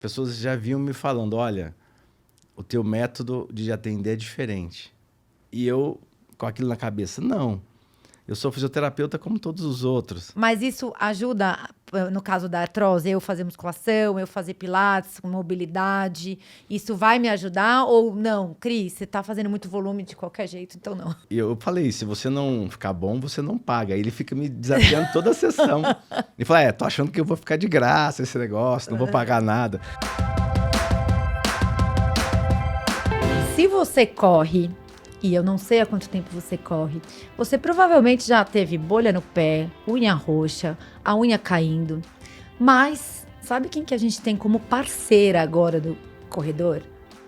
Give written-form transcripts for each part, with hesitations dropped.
pessoas já vinham me falando, olha, o teu método de atender é diferente. E eu, com aquilo na cabeça, não. Eu sou fisioterapeuta como todos os outros. Mas isso ajuda, no caso da artrose, eu fazer musculação, eu fazer pilates, mobilidade, isso vai me ajudar ou não? Cris, você tá fazendo muito volume de qualquer jeito, então não. E eu falei, se você não ficar bom, você não paga. Aí ele fica me desafiando toda a sessão. Ele fala, tô achando que eu vou ficar de graça esse negócio, não vou pagar nada. Se você corre, e eu não sei há quanto tempo você corre, você provavelmente já teve bolha no pé, unha roxa, a unha caindo. Mas sabe quem que a gente tem como parceira agora do corredor?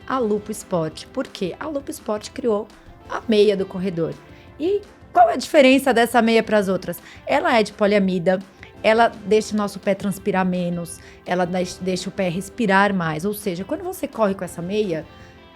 A Lupo Sport. Por quê? A Lupo Sport criou a meia do corredor. E qual é a diferença dessa meia para as outras? Ela é de poliamida, ela deixa o nosso pé transpirar menos, ela deixa o pé respirar mais. Ou seja, quando você corre com essa meia,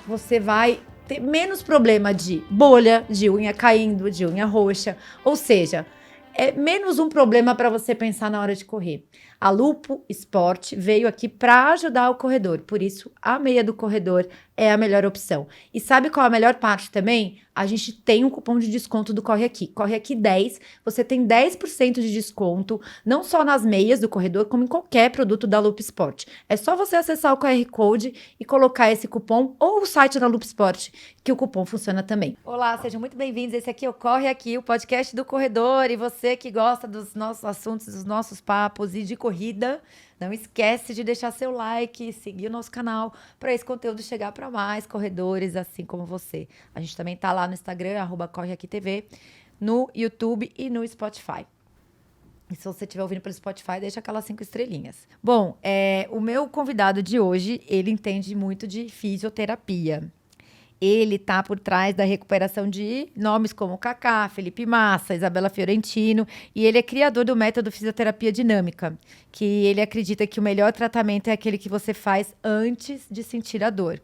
você vai ter menos problema de bolha, de unha caindo, de unha roxa. Ou seja, é menos um problema para você pensar na hora de correr. A Lupo Sport veio aqui para ajudar o corredor. Por isso, a meia do corredor é a melhor opção. E sabe qual é a melhor parte também? A gente tem um cupom de desconto do Corre Aqui. Corre Aqui 10. Você tem 10% de desconto, não só nas meias do corredor, como em qualquer produto da Lupo Sport. É só você acessar o QR Code e colocar esse cupom ou o site da Lupo Sport, que o cupom funciona também. Olá, sejam muito bem-vindos. Esse aqui é o Corre Aqui, o podcast do corredor. E você que gosta dos nossos assuntos, dos nossos papos e de corrida, não esquece de deixar seu like e seguir o nosso canal para esse conteúdo chegar para mais corredores assim como você. A gente também tá lá no Instagram, @correaquitv, no YouTube e no Spotify. E se você estiver ouvindo pelo Spotify, deixa aquelas 5 estrelinhas. Bom, o meu convidado de hoje, ele entende muito de fisioterapia. Ele tá por trás da recuperação de nomes como Kaká, Felipe Massa, Isabela Fiorentino, e ele é criador do método Fisioterapia Dinâmica, que ele acredita que o melhor tratamento é aquele que você faz antes de sentir a dor.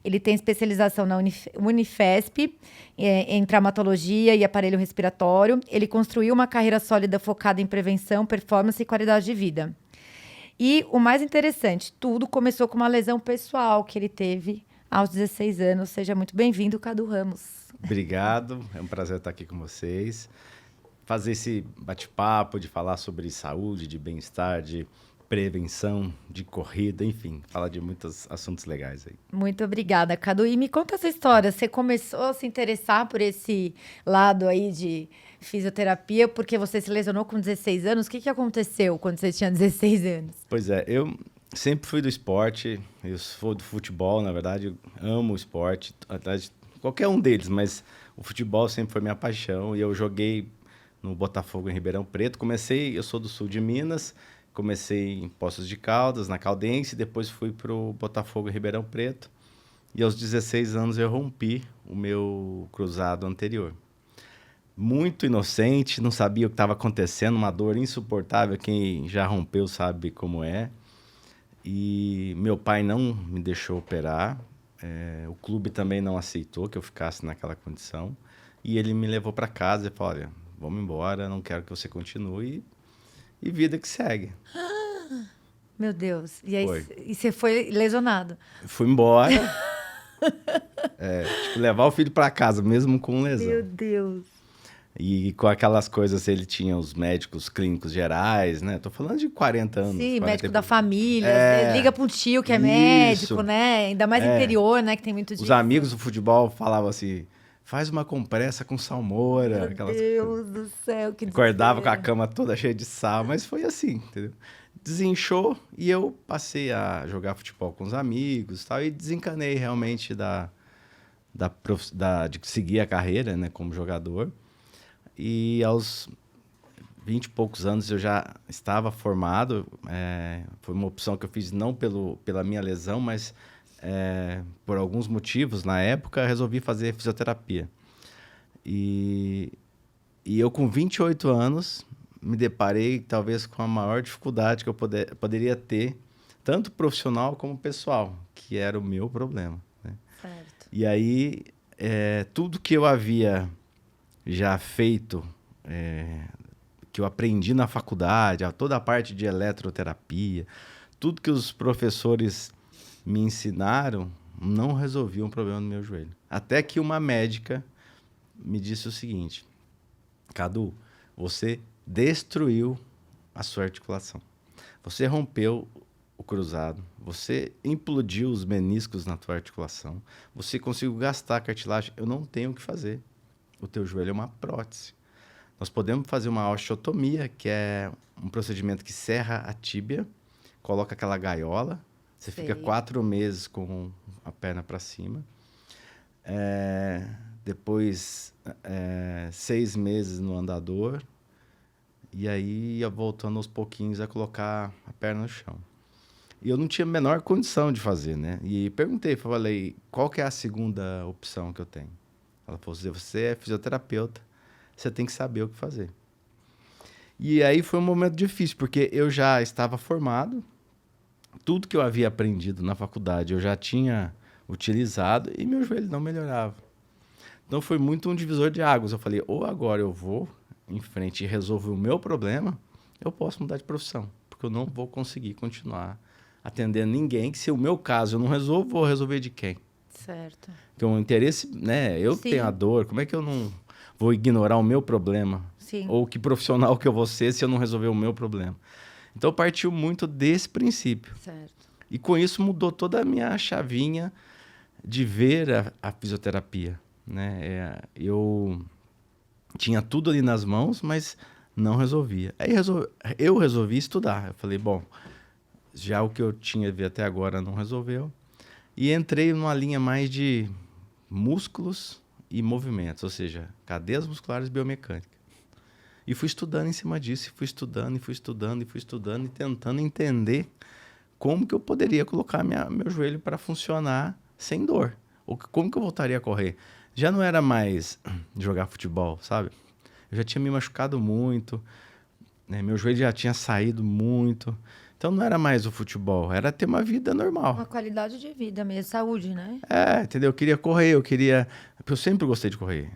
Ele tem especialização na Unifesp, em traumatologia e aparelho respiratório. Ele construiu uma carreira sólida focada em prevenção, performance e qualidade de vida. E o mais interessante, tudo começou com uma lesão pessoal que ele teve aos 16 anos. Seja muito bem-vindo, Cadu Ramos. Obrigado, é um prazer estar aqui com vocês. Fazer esse bate-papo, de falar sobre saúde, de bem-estar, de prevenção, de corrida, enfim, falar de muitos assuntos legais aí. Muito obrigada, Cadu. E me conta essa história. Você começou a se interessar por esse lado aí de fisioterapia porque você se lesionou com 16 anos. O que aconteceu quando você tinha 16 anos? Pois é, eu sempre fui do esporte, eu sou do futebol, na verdade, eu amo o esporte, atrás de qualquer um deles, mas o futebol sempre foi minha paixão e eu joguei no Botafogo em Ribeirão Preto. Eu sou do sul de Minas, comecei em Poços de Caldas, na Caldense, depois fui para o Botafogo em Ribeirão Preto e aos 16 anos eu rompi o meu cruzado anterior. Muito inocente, não sabia o que estava acontecendo, uma dor insuportável, quem já rompeu sabe como é. E meu pai não me deixou operar, o clube também não aceitou que eu ficasse naquela condição. E ele me levou para casa e falou, olha, vamos embora, não quero que você continue. E vida que segue. Meu Deus. E aí você foi lesionado? Fui embora. Levar o filho para casa, mesmo com lesão. Meu Deus. E com aquelas coisas, ele tinha os médicos clínicos gerais, né? Tô falando de 40 anos. Sim, 40 médico da família. Liga pro tio que é médico, né? Ainda mais interior, né? Que tem muito disso. Os amigos do futebol falavam assim, faz uma compressa com salmoura. Meu Deus do céu, que acordava com a cama toda cheia de sal, mas foi assim, entendeu? Desinchou e eu passei a jogar futebol com os amigos e tal, e desencanei realmente de seguir a carreira, né, como jogador. E aos 20 e poucos anos eu já estava formado. Foi uma opção que eu fiz não pela minha lesão, mas por alguns motivos. Na época, resolvi fazer fisioterapia. E eu, com 28 anos, me deparei talvez com a maior dificuldade que eu poderia ter, tanto profissional como pessoal, que era o meu problema, né? Certo. E aí, tudo que eu havia já feito, que eu aprendi na faculdade, toda a parte de eletroterapia, tudo que os professores me ensinaram não resolviam um problema no meu joelho. Até que uma médica me disse o seguinte: Cadu, você destruiu a sua articulação. Você rompeu o cruzado, você implodiu os meniscos na tua articulação, você conseguiu gastar a cartilagem. Eu não tenho o que fazer. O teu joelho é uma prótese. Nós podemos fazer uma osteotomia, que é um procedimento que serra a tíbia, coloca aquela gaiola, você fica 4 meses com a perna para cima. Depois, 6 meses no andador. E aí, ia voltando aos pouquinhos a colocar a perna no chão. E eu não tinha a menor condição de fazer, né? E perguntei, falei, qual que é a segunda opção que eu tenho? Ela falou, você é fisioterapeuta, você tem que saber o que fazer. E aí foi um momento difícil, porque eu já estava formado, tudo que eu havia aprendido na faculdade eu já tinha utilizado e meu joelho não melhorava. Então foi muito um divisor de águas. Eu falei, ou agora eu vou em frente e resolver o meu problema, eu posso mudar de profissão, porque eu não vou conseguir continuar atendendo ninguém, que se o meu caso eu não resolvo, vou resolver de quem? Certo. Porque o interesse, né? Eu Sim. tenho a dor, como é que eu não vou ignorar o meu problema? Sim. Ou que profissional que eu vou ser se eu não resolver o meu problema? Então partiu muito desse princípio. Certo. E com isso mudou toda a minha chavinha de ver a fisioterapia, né? Eu tinha tudo ali nas mãos, mas não resolvia. Aí eu resolvi estudar. Eu falei, bom, já o que eu tinha visto até agora não resolveu. E entrei numa linha mais de músculos e movimentos, ou seja, cadeias musculares e biomecânica. E fui estudando em cima disso, fui estudando e tentando entender como que eu poderia colocar meu joelho para funcionar sem dor. Ou como que eu voltaria a correr. Já não era mais jogar futebol, sabe? Eu já tinha me machucado muito, né? Meu joelho já tinha saído muito. Então não era mais o futebol, era ter uma vida normal. Uma qualidade de vida mesmo, saúde, né? Entendeu? Eu queria correr, eu sempre gostei de correr.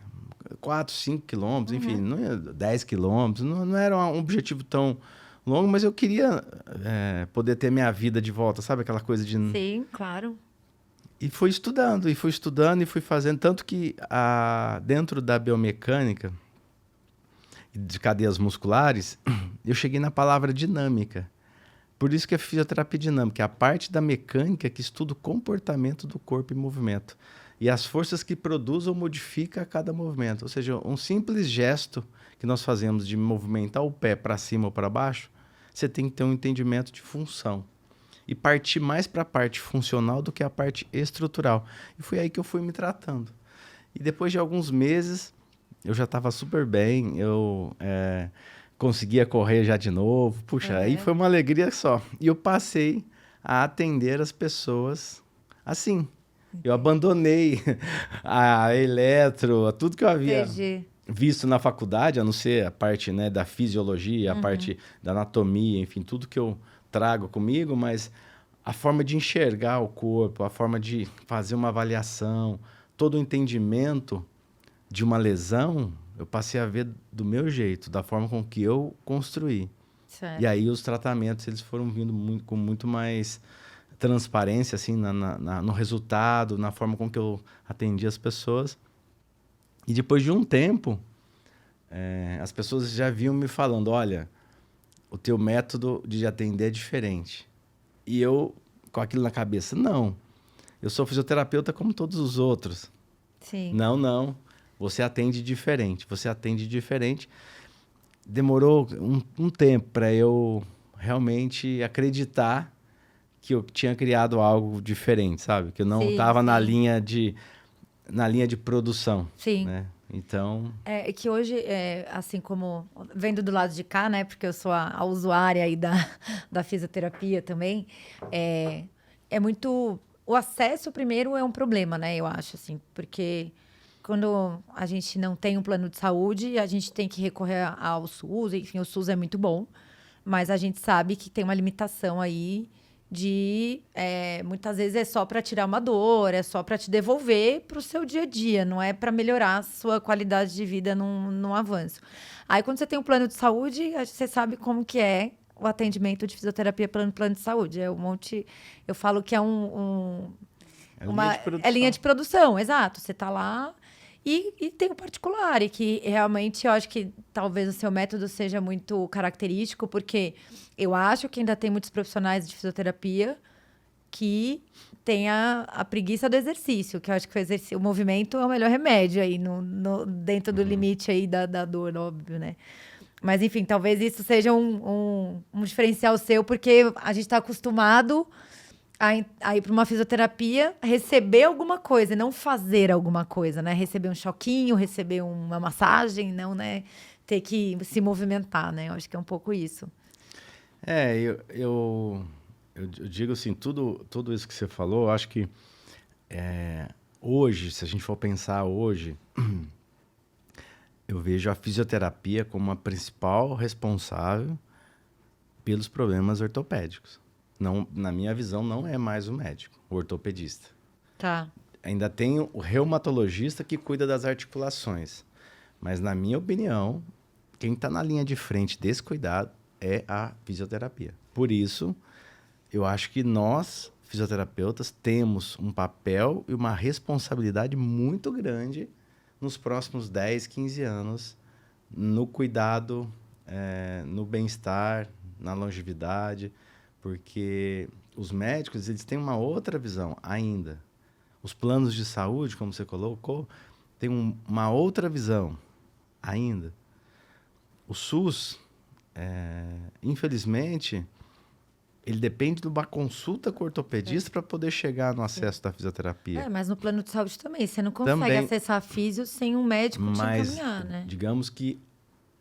4, 5 quilômetros, enfim, não ia 10 quilômetros, não era um objetivo tão longo, mas eu queria poder ter minha vida de volta, sabe? Aquela coisa de... Sim, claro. E fui estudando e fui fazendo, tanto que dentro da biomecânica, de cadeias musculares, eu cheguei na palavra dinâmica. Por isso que é fisioterapia dinâmica, é a parte da mecânica que estuda o comportamento do corpo em movimento. E as forças que produz ou modifica a cada movimento. Ou seja, um simples gesto que nós fazemos de movimentar o pé para cima ou para baixo, você tem que ter um entendimento de função. E partir mais para a parte funcional do que a parte estrutural. E foi aí que eu fui me tratando. E depois de alguns meses, eu já estava super bem, eu conseguia correr já de novo. Puxa, aí foi uma alegria só. E eu passei a atender as pessoas assim. Eu abandonei a eletro, tudo que eu havia visto na faculdade, a não ser a parte, né, da fisiologia, a parte da anatomia, enfim, tudo que eu trago comigo, mas a forma de enxergar o corpo, a forma de fazer uma avaliação, todo o entendimento de uma lesão, eu passei a ver do meu jeito, da forma com que eu construí. Certo. E aí os tratamentos eles foram vindo com muito mais transparência assim, no resultado, na forma com que eu atendi as pessoas. E depois de um tempo, as pessoas já vinham me falando, olha, o teu método de atender é diferente. E eu, com aquilo na cabeça, não, eu sou fisioterapeuta como todos os outros. Sim. Não, você atende diferente. Demorou um tempo para eu realmente acreditar que eu tinha criado algo diferente, sabe? Que eu não estava na linha de produção. Sim. Né? Então... É que hoje, assim como... Vendo do lado de cá, né? Porque eu sou a usuária aí da fisioterapia também. É muito... O acesso, primeiro, é um problema, né? Eu acho, assim. Porque quando a gente não tem um plano de saúde, a gente tem que recorrer ao SUS. Enfim, o SUS é muito bom. Mas a gente sabe que tem uma limitação aí muitas vezes é só para tirar uma dor, é só para te devolver para o seu dia a dia, não é para melhorar a sua qualidade de vida num avanço. Aí, quando você tem um plano de saúde, você sabe como que é o atendimento de fisioterapia pelo plano de saúde. É um monte... Eu falo que é é linha de produção, exato. Você está lá e tem o particular, e que realmente eu acho que talvez o seu método seja muito característico, porque eu acho que ainda tem muitos profissionais de fisioterapia que têm a preguiça do exercício, que eu acho que o movimento é o melhor remédio aí, dentro do limite aí da dor, óbvio, né? Mas, enfim, talvez isso seja um diferencial seu, porque a gente está acostumado a ir para uma fisioterapia, receber alguma coisa, e não fazer alguma coisa, né? Receber um choquinho, receber uma massagem, não, né? Ter que se movimentar, né? Eu acho que é um pouco isso. Eu digo assim, tudo isso que você falou, eu acho que hoje, se a gente for pensar hoje, eu vejo a fisioterapia como a principal responsável pelos problemas ortopédicos. Não, na minha visão, não é mais o médico, o ortopedista. Tá. Ainda tem o reumatologista que cuida das articulações. Mas, na minha opinião, quem está na linha de frente desse cuidado é a fisioterapia. Por isso, eu acho que nós, fisioterapeutas, temos um papel e uma responsabilidade muito grande nos próximos 10, 15 anos no cuidado, no bem-estar, na longevidade, porque os médicos eles têm uma outra visão ainda. Os planos de saúde, como você colocou, têm uma outra visão ainda. O SUS, infelizmente, ele depende de uma consulta com o ortopedista para poder chegar no acesso da fisioterapia. Mas no plano de saúde também. Você não consegue acessar a fisio sem um médico te encaminhar, né? Digamos que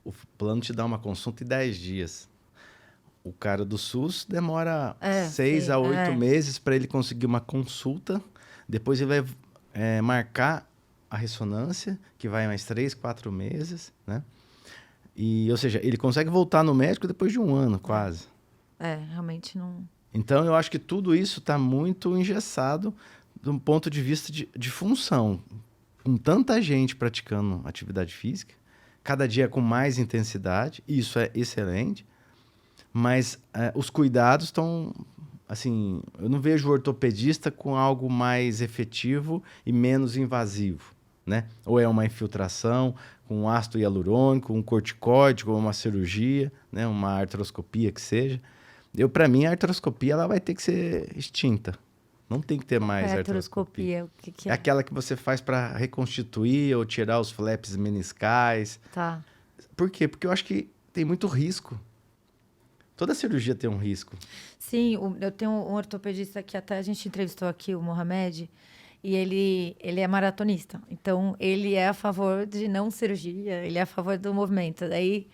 o plano te dá uma consulta em 10 dias. O cara do SUS demora 6 a 8 meses para ele conseguir uma consulta. Depois ele vai marcar a ressonância, que vai mais 3, 4 meses, né? Ou seja, ele consegue voltar no médico depois de um ano, quase. Realmente não... Então, eu acho que tudo isso está muito engessado de um ponto de vista de função. Com tanta gente praticando atividade física, cada dia com mais intensidade, e isso é excelente, mas os cuidados estão... Assim, eu não vejo o ortopedista com algo mais efetivo e menos invasivo, né? Ou é uma infiltração com ácido hialurônico, um corticóide, ou uma cirurgia, né? Uma artroscopia que seja. Para mim, a artroscopia ela vai ter que ser extinta. Não tem que ter mais artroscopia. O que é? É aquela que você faz para reconstituir ou tirar os flaps meniscais. Tá. Por quê? Porque eu acho que tem muito risco. Toda cirurgia tem um risco. Sim, eu tenho um ortopedista que até a gente entrevistou aqui, o Mohamed, e ele é maratonista. Então, ele é a favor de não cirurgia, ele é a favor do movimento. Daí,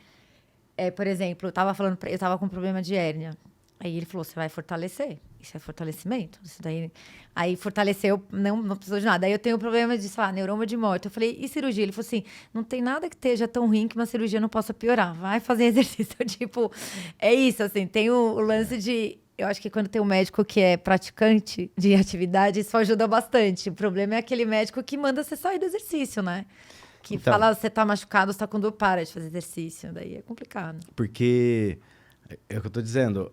por exemplo, eu tava com problema de hérnia. Aí ele falou, você vai fortalecer. Isso é fortalecimento. Isso daí... Aí fortaleceu, não precisou de nada. Aí eu tenho problema de, sei lá, neuroma de morte. Eu falei, e cirurgia? Ele falou assim, não tem nada que esteja tão ruim que uma cirurgia não possa piorar. Vai fazer exercício. Tipo, é isso, assim. Tem o lance de... Eu acho que quando tem um médico que é praticante de atividade, isso ajuda bastante. O problema é aquele médico que manda você sair do exercício, né? Que fala, você tá machucado, você tá com dor, para de fazer exercício. Daí é complicado. Porque... É o que eu estou dizendo,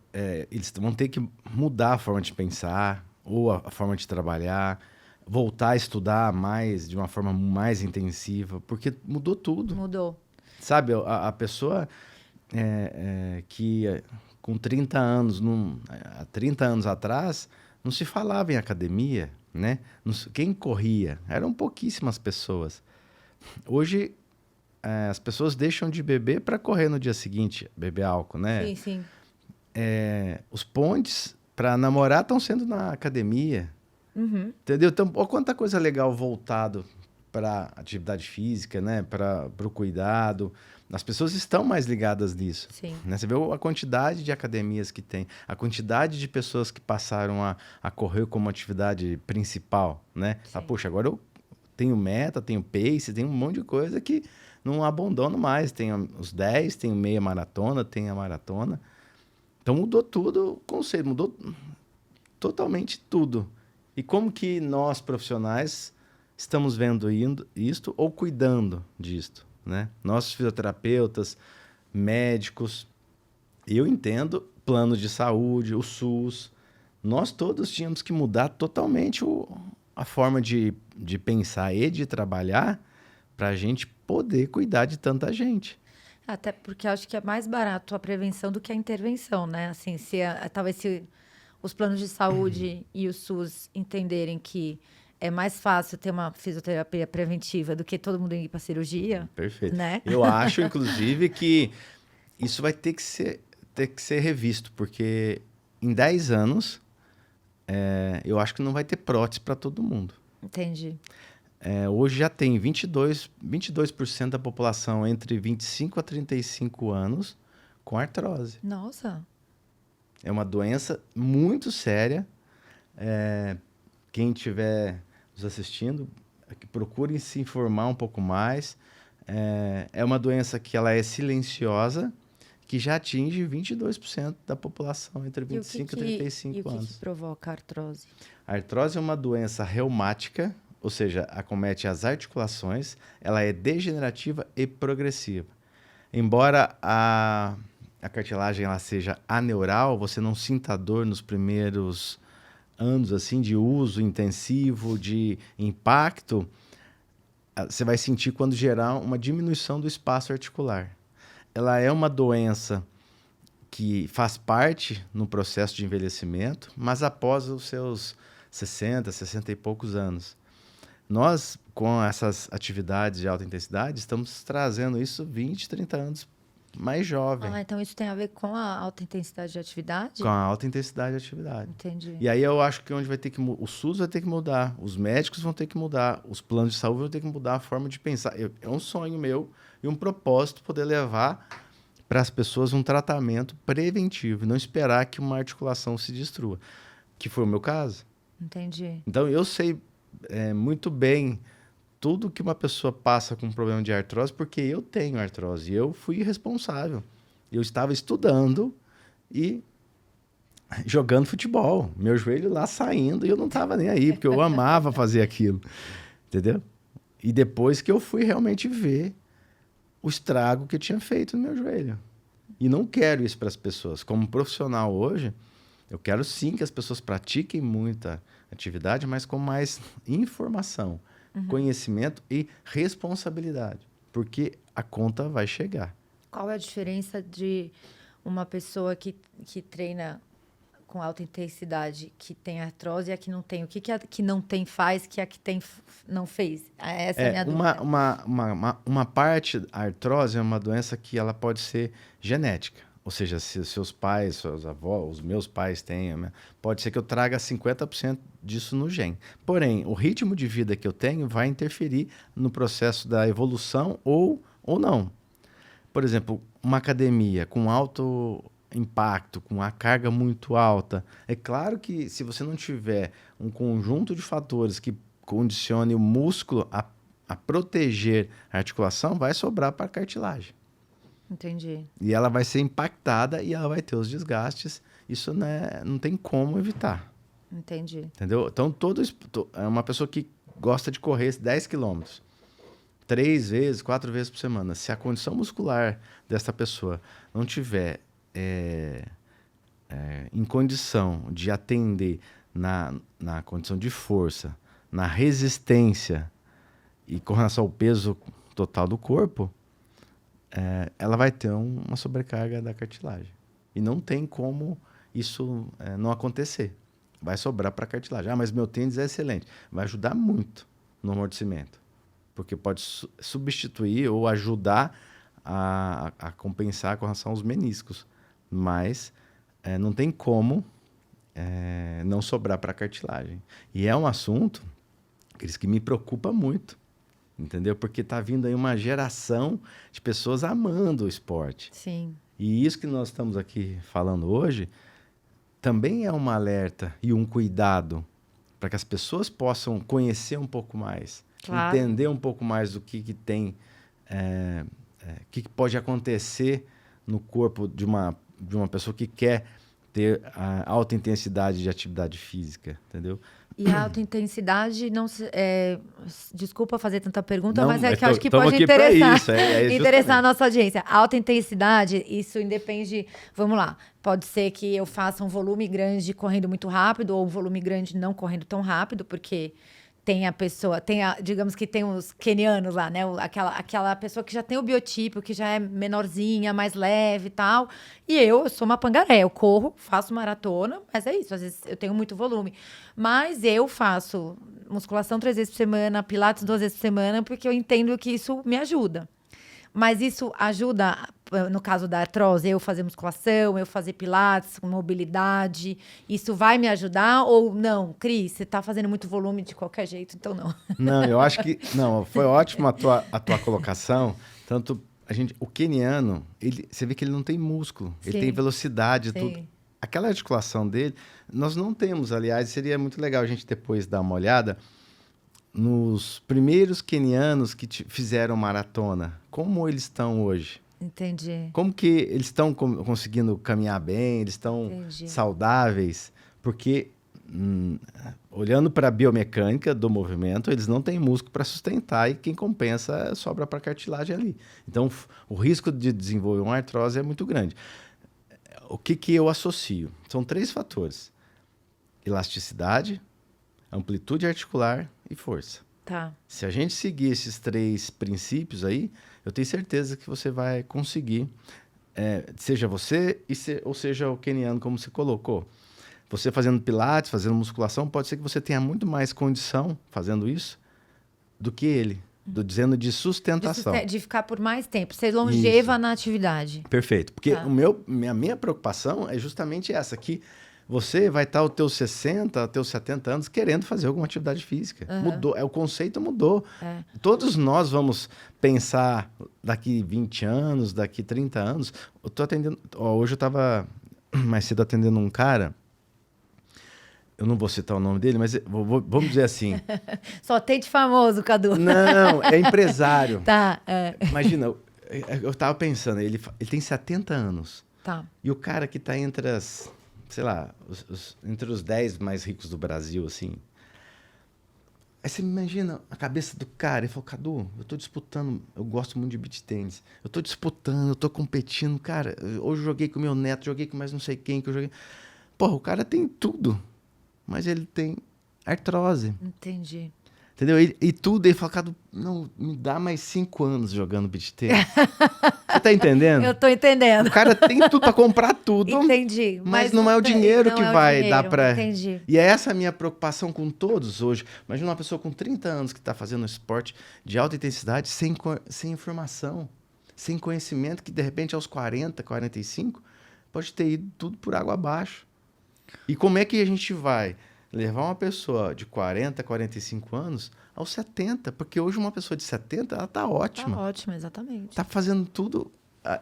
eles vão ter que mudar a forma de pensar, ou a forma de trabalhar, voltar a estudar mais, de uma forma mais intensiva, porque mudou tudo. Mudou. Sabe, a pessoa que com 30 anos, há 30 anos atrás, não se falava em academia, né? Quem corria? Eram pouquíssimas pessoas. Hoje... as pessoas deixam de beber para correr no dia seguinte, beber álcool, né? Sim, sim. Os pontes para namorar estão sendo na academia. Uhum. Entendeu? Então, olha quanta coisa legal voltado para atividade física, né? Para o cuidado. As pessoas estão mais ligadas nisso. Sim. Né? Você vê a quantidade de academias que tem, a quantidade de pessoas que passaram a correr como atividade principal, né? Poxa, agora eu tenho meta, tenho pace, tenho um monte de coisa que não abandono mais. Tem os 10, tem meia maratona, tem a maratona. Então mudou tudo o conceito, mudou totalmente tudo. E como que nós, profissionais, estamos vendo isto ou cuidando disto, né? Nós, fisioterapeutas, médicos, Eu entendo plano de saúde, o SUS. Nós todos tínhamos que mudar totalmente a forma de pensar e de trabalhar para a gente poder cuidar de tanta gente. Até porque eu acho que é mais barato a prevenção do que a intervenção, né? Assim, talvez se os planos de saúde e o SUS entenderem que é mais fácil ter uma fisioterapia preventiva do que todo mundo ir para cirurgia, Perfeito. né? Eu acho, inclusive, que isso vai ter que ser revisto, porque em 10 anos, eu acho que não vai ter prótese para todo mundo. Entendi. Hoje já tem 22% da população entre 25 a 35 anos com artrose. Nossa. É uma doença muito séria. Quem estiver nos assistindo, que procurem se informar um pouco mais. É uma doença que ela é silenciosa, que já atinge 22% da população entre 25 e 35 anos. E o anos. que provoca a artrose? A artrose é uma doença reumática, ou seja, acomete as articulações, ela é degenerativa e progressiva. Embora a cartilagem ela seja aneural, você não sinta dor nos primeiros anos assim de uso intensivo, de impacto, você vai sentir quando gerar uma diminuição do espaço articular. Ela é uma doença que faz parte no processo de envelhecimento, mas após os seus 60 e poucos anos. Nós, com essas atividades de alta intensidade, estamos trazendo isso 20, 30 anos mais jovem. Então isso tem a ver com a alta intensidade de atividade? Com a alta intensidade de atividade. Entendi. E aí eu acho que onde vai ter que o SUS vai ter que mudar, os médicos vão ter que mudar, os planos de saúde vão ter que mudar a forma de pensar. É um sonho meu e um propósito poder levar para as pessoas um tratamento preventivo e não esperar que uma articulação se destrua, que foi o meu caso. Entendi. Então eu sei muito bem tudo que uma pessoa passa com problema de artrose, porque eu tenho artrose. Eu fui responsável. Eu estava estudando e jogando futebol. Meu joelho lá saindo e eu não estava nem aí, porque eu amava fazer aquilo. Entendeu? E depois que eu fui realmente ver o estrago que eu tinha feito no meu joelho. E não quero isso para as pessoas. Como profissional hoje, eu quero sim que as pessoas pratiquem muita atividade, mas com mais informação, conhecimento e responsabilidade, porque a conta vai chegar. Qual é a diferença de uma pessoa que treina com alta intensidade, que tem artrose e a que não tem? O que a que não tem faz que a que tem não fez? Essa é a minha dúvida. Uma parte, a artrose é uma doença que ela pode ser genética. Ou seja, se seus pais, seus avós, os meus pais têm, pode ser que eu traga 50% disso no gene. Porém, o ritmo de vida que eu tenho vai interferir no processo da evolução ou não. Por exemplo, uma academia com alto impacto, com a carga muito alta. É claro que se você não tiver um conjunto de fatores que condicione o músculo a proteger a articulação, vai sobrar para a cartilagem. Entendi. E ela vai ser impactada e ela vai ter os desgastes. Isso não tem como evitar. Entendi. Entendeu? Então, é uma pessoa que gosta de correr 10 quilômetros 3 vezes, 4 vezes por semana. Se a condição muscular dessa pessoa não tiver em condição de atender na condição de força, na resistência e com relação ao peso total do corpo, ela vai ter uma sobrecarga da cartilagem. E não tem como isso não acontecer. Vai sobrar para a cartilagem. Mas meu tênis é excelente. Vai ajudar muito no amortecimento. Porque pode substituir ou ajudar a compensar com relação aos meniscos. Mas não tem como não sobrar para a cartilagem. E é um assunto, Cris, que me preocupa muito. Entendeu? Porque está vindo aí uma geração de pessoas amando o esporte. Sim. E isso que nós estamos aqui falando hoje também é um alerta e um cuidado para que as pessoas possam conhecer um pouco mais, claro, entender um pouco mais do que tem, que pode acontecer no corpo de uma pessoa que quer ter a alta intensidade de atividade física, entendeu? E a alta intensidade, não desculpa fazer tanta pergunta, Não, mas é mas que eu acho que tamo pode aqui pra interessar, isso, justamente. interessar a nossa audiência. A alta intensidade, isso independe, vamos lá, pode ser que eu faça um volume grande correndo muito rápido ou um volume grande não correndo tão rápido, porque tem a pessoa, digamos que tem os quenianos lá, né? Aquela pessoa que já tem o biotipo, que já é menorzinha, mais leve e tal. E eu sou uma pangaré, eu corro, faço maratona, mas é isso, às vezes eu tenho muito volume. Mas eu faço musculação 3 vezes por semana, pilates 2 vezes por semana, porque eu entendo que isso me ajuda. Mas isso ajuda, no caso da artrose, eu fazer musculação, eu fazer pilates, mobilidade. Isso vai me ajudar ou não? Cris, você tá fazendo muito volume de qualquer jeito, então não. Não, eu acho que... Não, foi ótima a tua colocação. Tanto o queniano, você vê que ele não tem músculo. Ele Sim. tem velocidade, Sim. tudo. Aquela articulação dele, nós não temos. Aliás, seria muito legal a gente depois dar uma olhada nos primeiros quenianos que fizeram maratona. Como eles estão hoje? Entendi. Como que eles estão conseguindo caminhar bem? Eles estão saudáveis? Porque, olhando para a biomecânica do movimento, eles não têm músculo para sustentar e quem compensa sobra para cartilagem ali. Então, o risco de desenvolver uma artrose é muito grande. O que eu associo? São 3 fatores. Elasticidade, amplitude articular e força. Tá. Se a gente seguir esses 3 princípios aí, eu tenho certeza que você vai conseguir, seja você ou seja o queniano, como você colocou. Você fazendo pilates, fazendo musculação, pode ser que você tenha muito mais condição fazendo isso do que ele. Dizendo de sustentação. De ficar por mais tempo, ser longeva na atividade. Perfeito. Porque Tá. minha preocupação é justamente essa, que você vai estar aos teus 60, aos teus 70 anos querendo fazer alguma atividade física. Mudou, o conceito mudou. Todos nós vamos pensar daqui 20 anos, daqui 30 anos. Eu tô atendendo... hoje eu estava mais cedo atendendo um cara, eu não vou citar o nome dele, mas vamos dizer assim. Só tem de famoso, Cadu. Não, é empresário. Tá. Imagina, eu estava pensando, ele tem 70 anos. Tá. E o cara que está entre sei lá, entre os 10 mais ricos do Brasil, assim. Aí você imagina a cabeça do cara. Ele falou, Cadu, eu tô disputando, eu gosto muito de beach tênis. Eu tô disputando, eu tô competindo. Cara, hoje eu joguei com meu neto, joguei com mais não sei quem que eu joguei. Porra, o cara tem tudo, mas ele tem artrose. Entendi. Entendeu? E tudo, ele fala, Cadu, não, me dá mais 5 anos jogando beach tênis. Você tá entendendo? Eu tô entendendo. O cara tem tudo pra comprar tudo. Entendi. Mas não é o dinheiro que vai dar pra... Entendi. E é essa a minha preocupação com todos hoje. Imagina uma pessoa com 30 anos que está fazendo esporte de alta intensidade sem informação, sem conhecimento, que de repente aos 40, 45, pode ter ido tudo por água abaixo. E como é que a gente vai levar uma pessoa de 40, 45 anos aos 70? Porque hoje uma pessoa de 70, ela tá ótima. Tá ótima, exatamente. Tá fazendo tudo.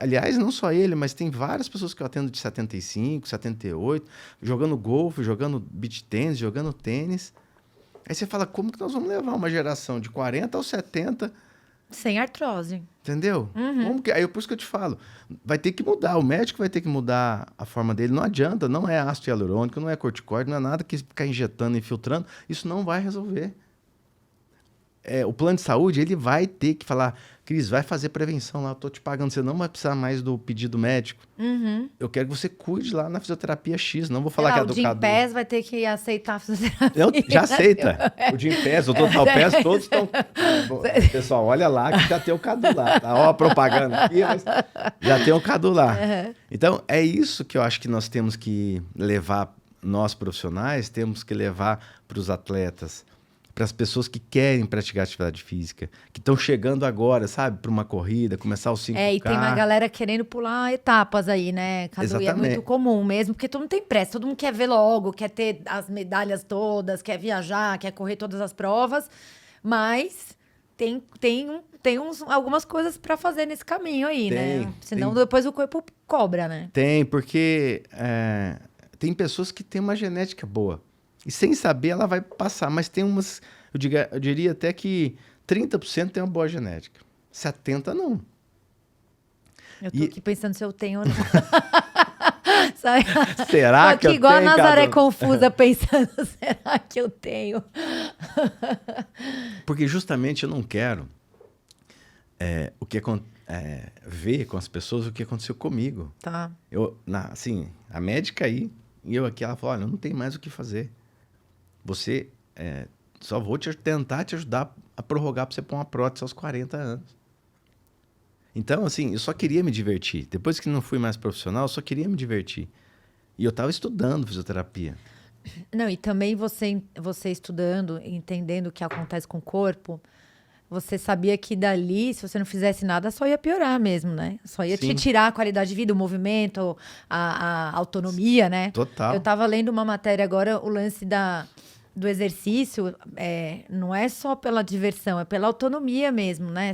Aliás, não só ele, mas tem várias pessoas que eu atendo de 75, 78, jogando golfe, jogando beach tênis, jogando tênis. Aí você fala, como que nós vamos levar uma geração de 40 aos 70... Sem artrose. Entendeu? Aí por isso que eu te falo, vai ter que mudar, o médico vai ter que mudar a forma dele, não adianta, não é ácido hialurônico, não é corticoide, não é nada que ficar injetando, infiltrando, isso não vai resolver. O plano de saúde, ele vai ter que falar, Cris, vai fazer prevenção lá, eu tô te pagando, você não vai precisar mais do pedido médico. Eu quero que você cuide lá na fisioterapia X, não vou falar que é do Cadu. O Gympass vai ter que aceitar a fisioterapia. Já aceita. O Gympass, o Total Pass, todos estão... Pessoal, olha lá que já tem o Cadu lá. Tá? Ó a propaganda aqui, mas já tem o Cadu lá. Então, é isso que eu acho que nós temos que levar, nós profissionais, temos que levar para os atletas, para as pessoas que querem praticar atividade física, que estão chegando agora, sabe, para uma corrida, começar os 5K. E tem uma galera querendo pular etapas aí, né, Cadu? Exatamente. E é muito comum mesmo, porque todo mundo tem pressa, todo mundo quer ver logo, quer ter as medalhas todas, quer viajar, quer correr todas as provas, mas tem algumas coisas para fazer nesse caminho aí, né? Senão depois o corpo cobra, né? Tem, porque tem pessoas que têm uma genética boa. E sem saber, ela vai passar. Mas tem umas... Eu diria até que 30% tem uma boa genética. 70% não. Eu tô aqui pensando se eu tenho ou não. Será Tô que aqui eu igual tenho, a Nazaré Cadu? confusa, pensando, será que eu tenho? Porque justamente eu não quero ver com as pessoas o que aconteceu comigo. Tá. Assim, a médica aí, e eu aqui, ela falou, olha, não tem mais o que fazer. Você, só vou tentar te ajudar a prorrogar para você pôr uma prótese aos 40 anos. Então, assim, eu só queria me divertir. Depois que não fui mais profissional, eu só queria me divertir. E eu estava estudando fisioterapia. Não, e também você estudando, entendendo o que acontece com o corpo, você sabia que dali, se você não fizesse nada, só ia piorar mesmo, né? Só ia te Sim. tirar a qualidade de vida, o movimento, a autonomia, né? Total. Eu tava lendo uma matéria agora, o lance do exercício, não é só pela diversão, é pela autonomia mesmo, né?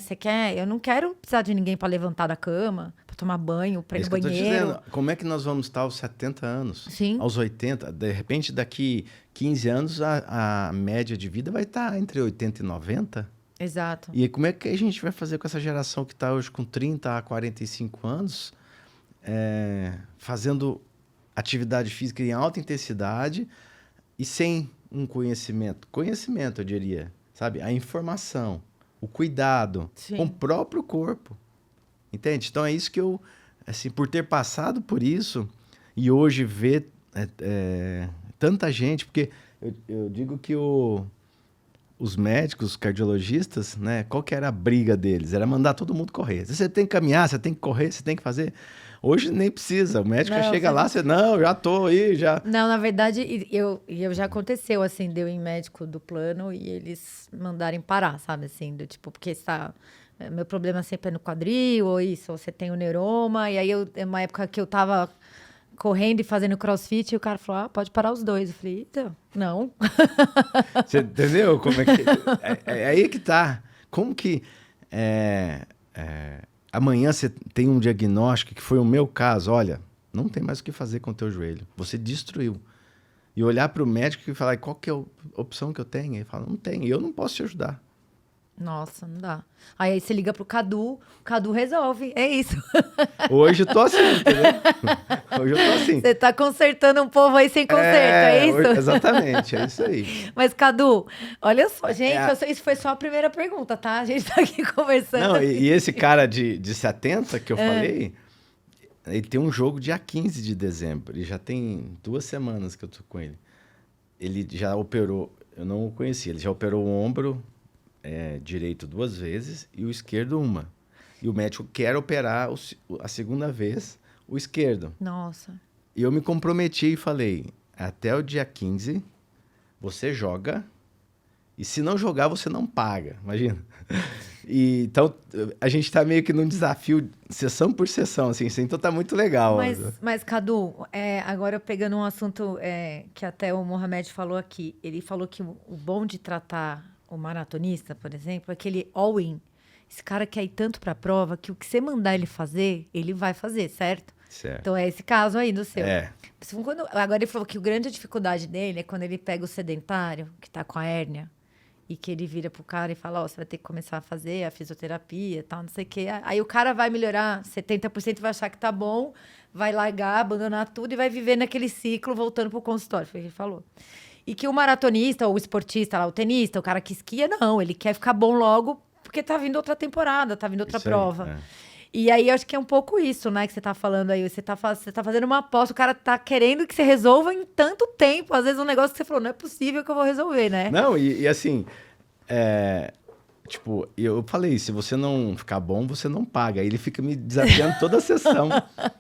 Eu não quero precisar de ninguém para levantar da cama, para tomar banho, para ir no Isso que eu tô te banheiro. dizendo. Como é que nós vamos estar aos 70 anos? Sim. Aos 80? De repente, daqui 15 anos, a média de vida vai estar entre 80 e 90. Exato. E como é que a gente vai fazer com essa geração que está hoje com 30 a 45 anos, fazendo atividade física em alta intensidade e sem um conhecimento? Conhecimento, eu diria, sabe? A informação, o cuidado com o próprio corpo. Entende? Então é isso que eu, assim, por ter passado por isso e hoje ver tanta gente, porque eu digo que os médicos, os cardiologistas, né? Qual que era a briga deles? Era mandar todo mundo correr. Você tem que caminhar, você tem que correr, você tem que fazer. Hoje nem precisa. O médico já chega lá, não, já tô aí, já. Não, na verdade, eu já aconteceu, assim, deu em médico do plano e eles mandarem parar, sabe? Assim, do tipo, porque meu problema sempre é no quadril, ou isso, ou você tem o neuroma. E aí, uma época que eu tava correndo e fazendo crossfit, e o cara falou, pode parar os dois. Eu falei, eita, não. Você entendeu? Como é que... é aí que tá. Como que amanhã você tem um diagnóstico, que foi o meu caso, olha, não tem mais o que fazer com o teu joelho. Você destruiu. E olhar para o médico e falar, qual que é a opção que eu tenho? Ele fala, não tem, eu não posso te ajudar. Nossa, não dá. Aí você liga pro Cadu, o Cadu resolve. É isso. Hoje eu tô assim, entendeu? Hoje eu tô assim. Você tá consertando um povo aí sem conserto, é isso? Exatamente, é isso aí. Mas, Cadu, olha só, gente, isso foi só a primeira pergunta, tá? A gente tá aqui conversando. Não, e esse cara de 70 que eu falei, ele tem um jogo dia 15 de dezembro. E já tem 2 semanas que eu tô com ele. Ele já operou, eu não o conhecia, ele já operou o ombro direito 2 vezes e o esquerdo 1. E o médico quer operar a segunda vez o esquerdo. Nossa. E eu me comprometi e falei, até o dia 15 você joga e se não jogar você não paga, imagina. Então a gente tá meio que num desafio, sessão por sessão, assim, então tá muito legal. Mas Cadu, agora pegando um assunto que até o Mohamed falou aqui, ele falou que o bom de tratar o maratonista, por exemplo, é aquele all-in. Esse cara quer ir tanto pra prova que o que você mandar ele fazer, ele vai fazer, certo? Certo. Então é esse caso aí do seu. É. Agora ele falou que a grande dificuldade dele é quando ele pega o sedentário, que tá com a hérnia, e que ele vira pro cara e fala, você vai ter que começar a fazer a fisioterapia e tal, não sei o quê. Aí o cara vai melhorar 70%, vai achar que tá bom, vai largar, abandonar tudo e vai viver naquele ciclo voltando pro consultório, foi o que ele falou. E que o maratonista, ou o esportista lá, o tenista, o cara que esquia, não. Ele quer ficar bom logo porque tá vindo outra temporada, tá vindo outra Isso prova. aí, E aí, acho que é um pouco isso, né, que você tá falando aí. Você tá fazendo uma aposta, o cara tá querendo que você resolva em tanto tempo. Às vezes um negócio que você falou, não é possível que eu vou resolver, né? Não, e assim, tipo, eu falei, se você não ficar bom, você não paga. Aí ele fica me desafiando toda a sessão.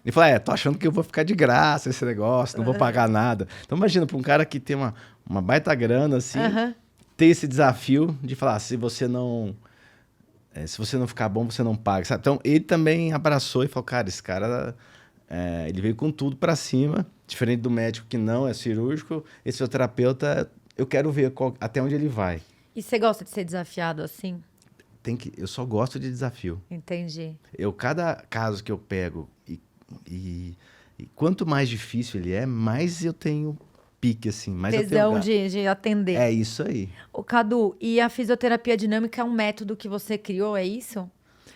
Ele fala, tô achando que eu vou ficar de graça esse negócio, não vou pagar nada. Então imagina, para um cara que tem uma baita grana, assim, ter esse desafio de falar, se você não ficar bom, você não paga, sabe? Então ele também abraçou e falou, cara, esse cara, ele veio com tudo para cima, diferente do médico que não é cirúrgico, esse fisioterapeuta, eu quero ver até onde ele vai. E você gosta de ser desafiado assim? Eu só gosto de desafio. Entendi. Cada caso que eu pego, e quanto mais difícil ele é, mais eu tenho pique, assim. Mais tesão eu tenho de atender. É isso aí. Ô, Cadu, e a fisioterapia dinâmica é um método que você criou, é isso?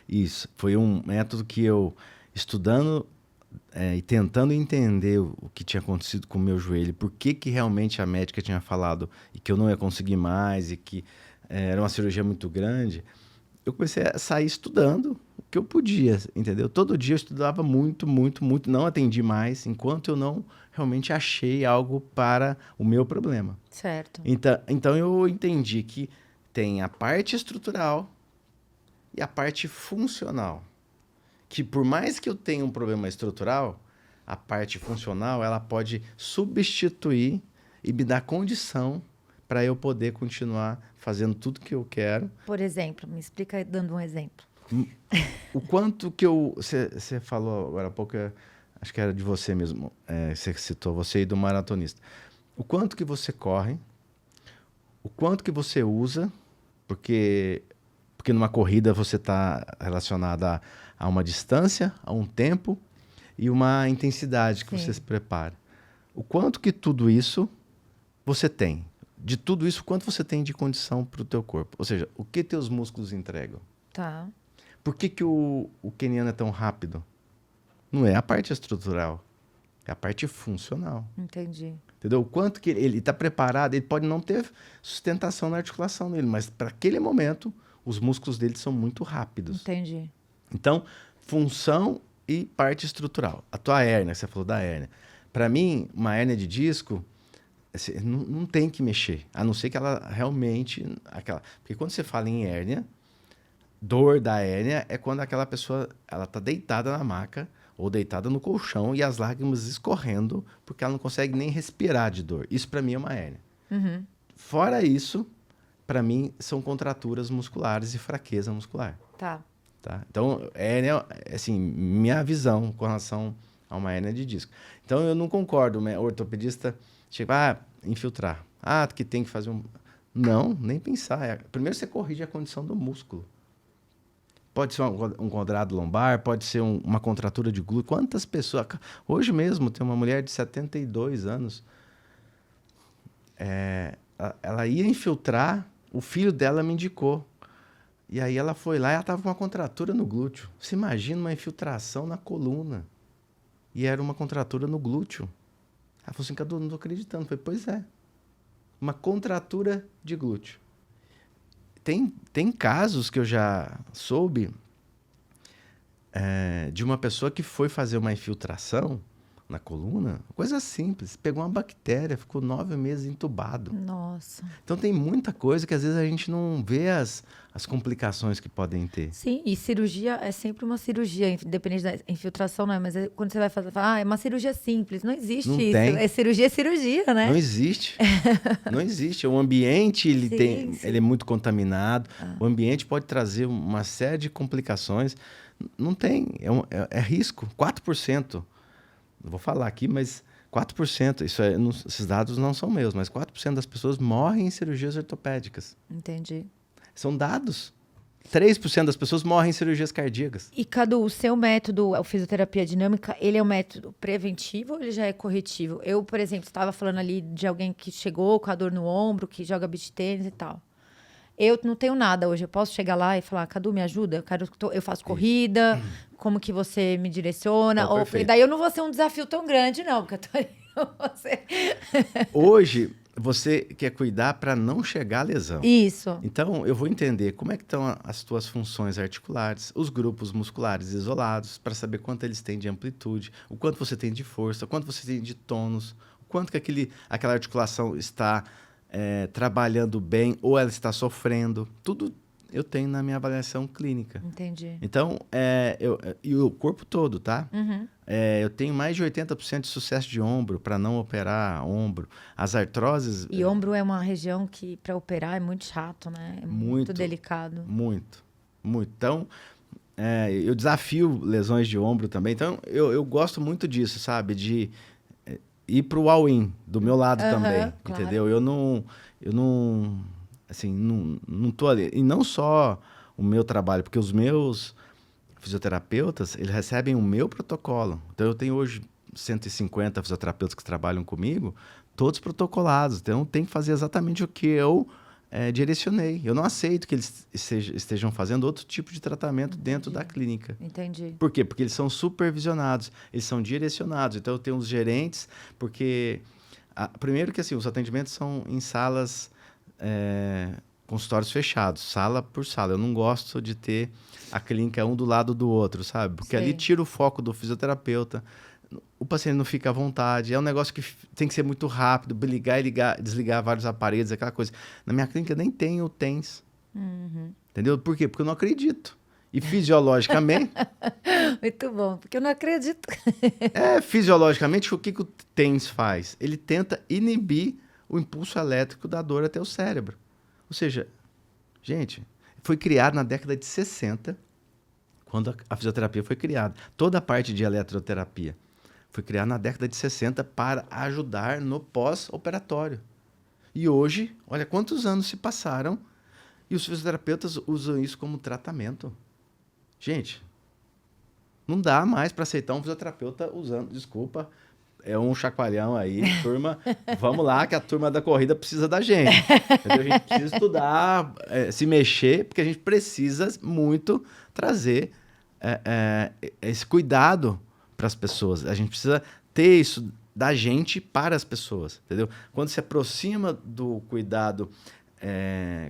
Isso. Foi um método que eu, estudando e tentando entender o que tinha acontecido com o meu joelho, por que realmente a médica tinha falado e que eu não ia conseguir mais e que era uma cirurgia muito grande, eu comecei a sair estudando o que eu podia, entendeu? Todo dia eu estudava muito, muito, muito, não atendi mais, enquanto eu não realmente achei algo para o meu problema. Certo. Então eu entendi que tem a parte estrutural e a parte funcional. Que por mais que eu tenha um problema estrutural, a parte funcional ela pode substituir e me dar condição para eu poder continuar fazendo tudo que eu quero. Por exemplo, me explica aí dando um exemplo. O quanto que eu... Você falou agora há pouco, acho que era de você mesmo, você citou você e do maratonista. O quanto que você corre, o quanto que você usa, porque numa corrida você está relacionado a uma distância, a um tempo e uma intensidade que Sim. você se prepara. O quanto que tudo isso você tem? De tudo isso, quanto você tem de condição para o teu corpo? Ou seja, o que teus músculos entregam? Tá. Por que o keniano é tão rápido? Não é a parte estrutural, é a parte funcional. Entendi. Entendeu? O quanto que ele está preparado, ele pode não ter sustentação na articulação dele, mas para aquele momento, os músculos dele são muito rápidos. Entendi. Então, função e parte estrutural. A tua hérnia, você falou da hérnia. Para mim, uma hérnia de disco, assim, não tem que mexer, a não ser que ela realmente... Porque quando você fala em hérnia, dor da hérnia é quando aquela pessoa ela está deitada na maca ou deitada no colchão e as lágrimas escorrendo porque ela não consegue nem respirar de dor. Isso para mim é uma hérnia. Uhum. Fora isso, para mim são contraturas musculares e fraqueza muscular. Tá. Tá? Então, hérnia, assim, minha visão com relação a uma hérnia de disco. Então, eu não concordo, o ortopedista chega, infiltrar. Que tem que fazer um... Não, nem pensar. Primeiro você corrige a condição do músculo. Pode ser um quadrado lombar, pode ser uma contratura de glúteo. Quantas pessoas... Hoje mesmo tem uma mulher de 72 anos. Ela ia infiltrar, o filho dela me indicou. E aí ela foi lá e ela estava com uma contratura no glúteo. Você imagina uma infiltração na coluna. E era uma contratura no glúteo. Ela falou assim, Cadu, não estou acreditando. Eu falei, pois é. Uma contratura de glúteo. Tem casos que eu já soube de uma pessoa que foi fazer uma infiltração na coluna, coisa simples, pegou uma bactéria, ficou 9 meses entubado. Nossa. Então tem muita coisa que às vezes a gente não vê as complicações que podem ter. Sim, e cirurgia é sempre uma cirurgia, independente da infiltração, não é? Mas quando você vai fazer, fala, é uma cirurgia simples. Não existe Não isso. tem. É cirurgia, né? Não existe. Não existe. O ambiente Sim. ele é muito contaminado. O ambiente pode trazer uma série de complicações. Não tem. É risco. 4%. Não vou falar aqui, mas 4%. Esses dados não são meus, mas 4% das pessoas morrem em cirurgias ortopédicas. Entendi. São dados. 3% das pessoas morrem em cirurgias cardíacas. E, Cadu, o seu método, a fisioterapia dinâmica, ele é um método preventivo ou ele já é corretivo? Eu, por exemplo, estava falando ali de alguém que chegou com a dor no ombro, que joga beach tênis e tal. Eu não tenho nada hoje. Eu posso chegar lá e falar, Cadu, me ajuda? Eu faço corrida, como que você me direciona? Não, perfeito. Daí eu não vou ser um desafio tão grande, não, porque eu tô... Hoje, você quer cuidar para não chegar à lesão. Isso. Então, eu vou entender como é que estão as tuas funções articulares, os grupos musculares isolados, para saber quanto eles têm de amplitude, o quanto você tem de força, o quanto você tem de tônus, o quanto que aquela articulação está trabalhando bem ou ela está sofrendo. Tudo eu tenho na minha avaliação clínica. Entendi. Então, e o corpo todo, tá? Uhum. Eu tenho mais de 80% de sucesso de ombro para não operar ombro. As artroses... E ombro é uma região que, para operar, é muito chato, né? É muito delicado. Muito, muito. Então, eu desafio lesões de ombro também. Então, eu gosto muito disso, sabe? De ir para o all-in, do meu lado também, claro. entendeu? Eu não assim, não tô ali. E não só o meu trabalho, porque os meus fisioterapeutas, eles recebem o meu protocolo. Então, eu tenho hoje 150 fisioterapeutas que trabalham comigo, todos protocolados. Então, tem que fazer exatamente o que eu direcionei. Eu não aceito que eles estejam fazendo outro tipo de tratamento dentro da clínica. Entendi. Por quê? Porque eles são supervisionados, eles são direcionados. Então, eu tenho os gerentes, porque... primeiro que assim, os atendimentos são em salas, consultórios fechados, sala por sala. Eu não gosto de ter a clínica um do lado do outro, sabe? Porque ali tira o foco do fisioterapeuta, o paciente não fica à vontade, é um negócio que tem que ser muito rápido, ligar e desligar vários aparelhos, aquela coisa. Na minha clínica nem tem o TENS. Entendeu? Por quê? Porque eu não acredito. E fisiologicamente... Muito bom, porque eu não acredito. Fisiologicamente, o que o TENS faz? Ele tenta inibir o impulso elétrico da dor até o cérebro. Ou seja, gente, foi criado na década de 60, quando a fisioterapia foi criada. Toda a parte de eletroterapia foi criada na década de 60 para ajudar no pós-operatório. E hoje, olha quantos anos se passaram e os fisioterapeutas usam isso como tratamento. Gente, não dá mais para aceitar um fisioterapeuta usando, desculpa, é um chacoalhão aí, turma, vamos lá que a turma da corrida precisa da gente. Entendeu? A gente precisa estudar, se mexer, porque a gente precisa muito trazer esse cuidado para as pessoas. A gente precisa ter isso da gente para as pessoas, entendeu? Quando se aproxima do cuidado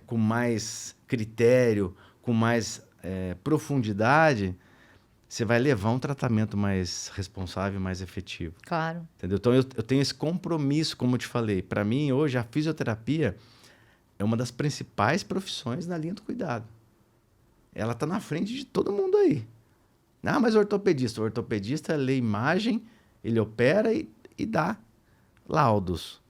com mais critério, com mais profundidade, você vai levar um tratamento mais responsável, mais efetivo. Claro. Entendeu? Então, eu tenho esse compromisso, como eu te falei. Para mim, hoje, a fisioterapia é uma das principais profissões na linha do cuidado. Ela está na frente de todo mundo aí. Ah, mas o ortopedista lê imagem, ele opera e dá laudos.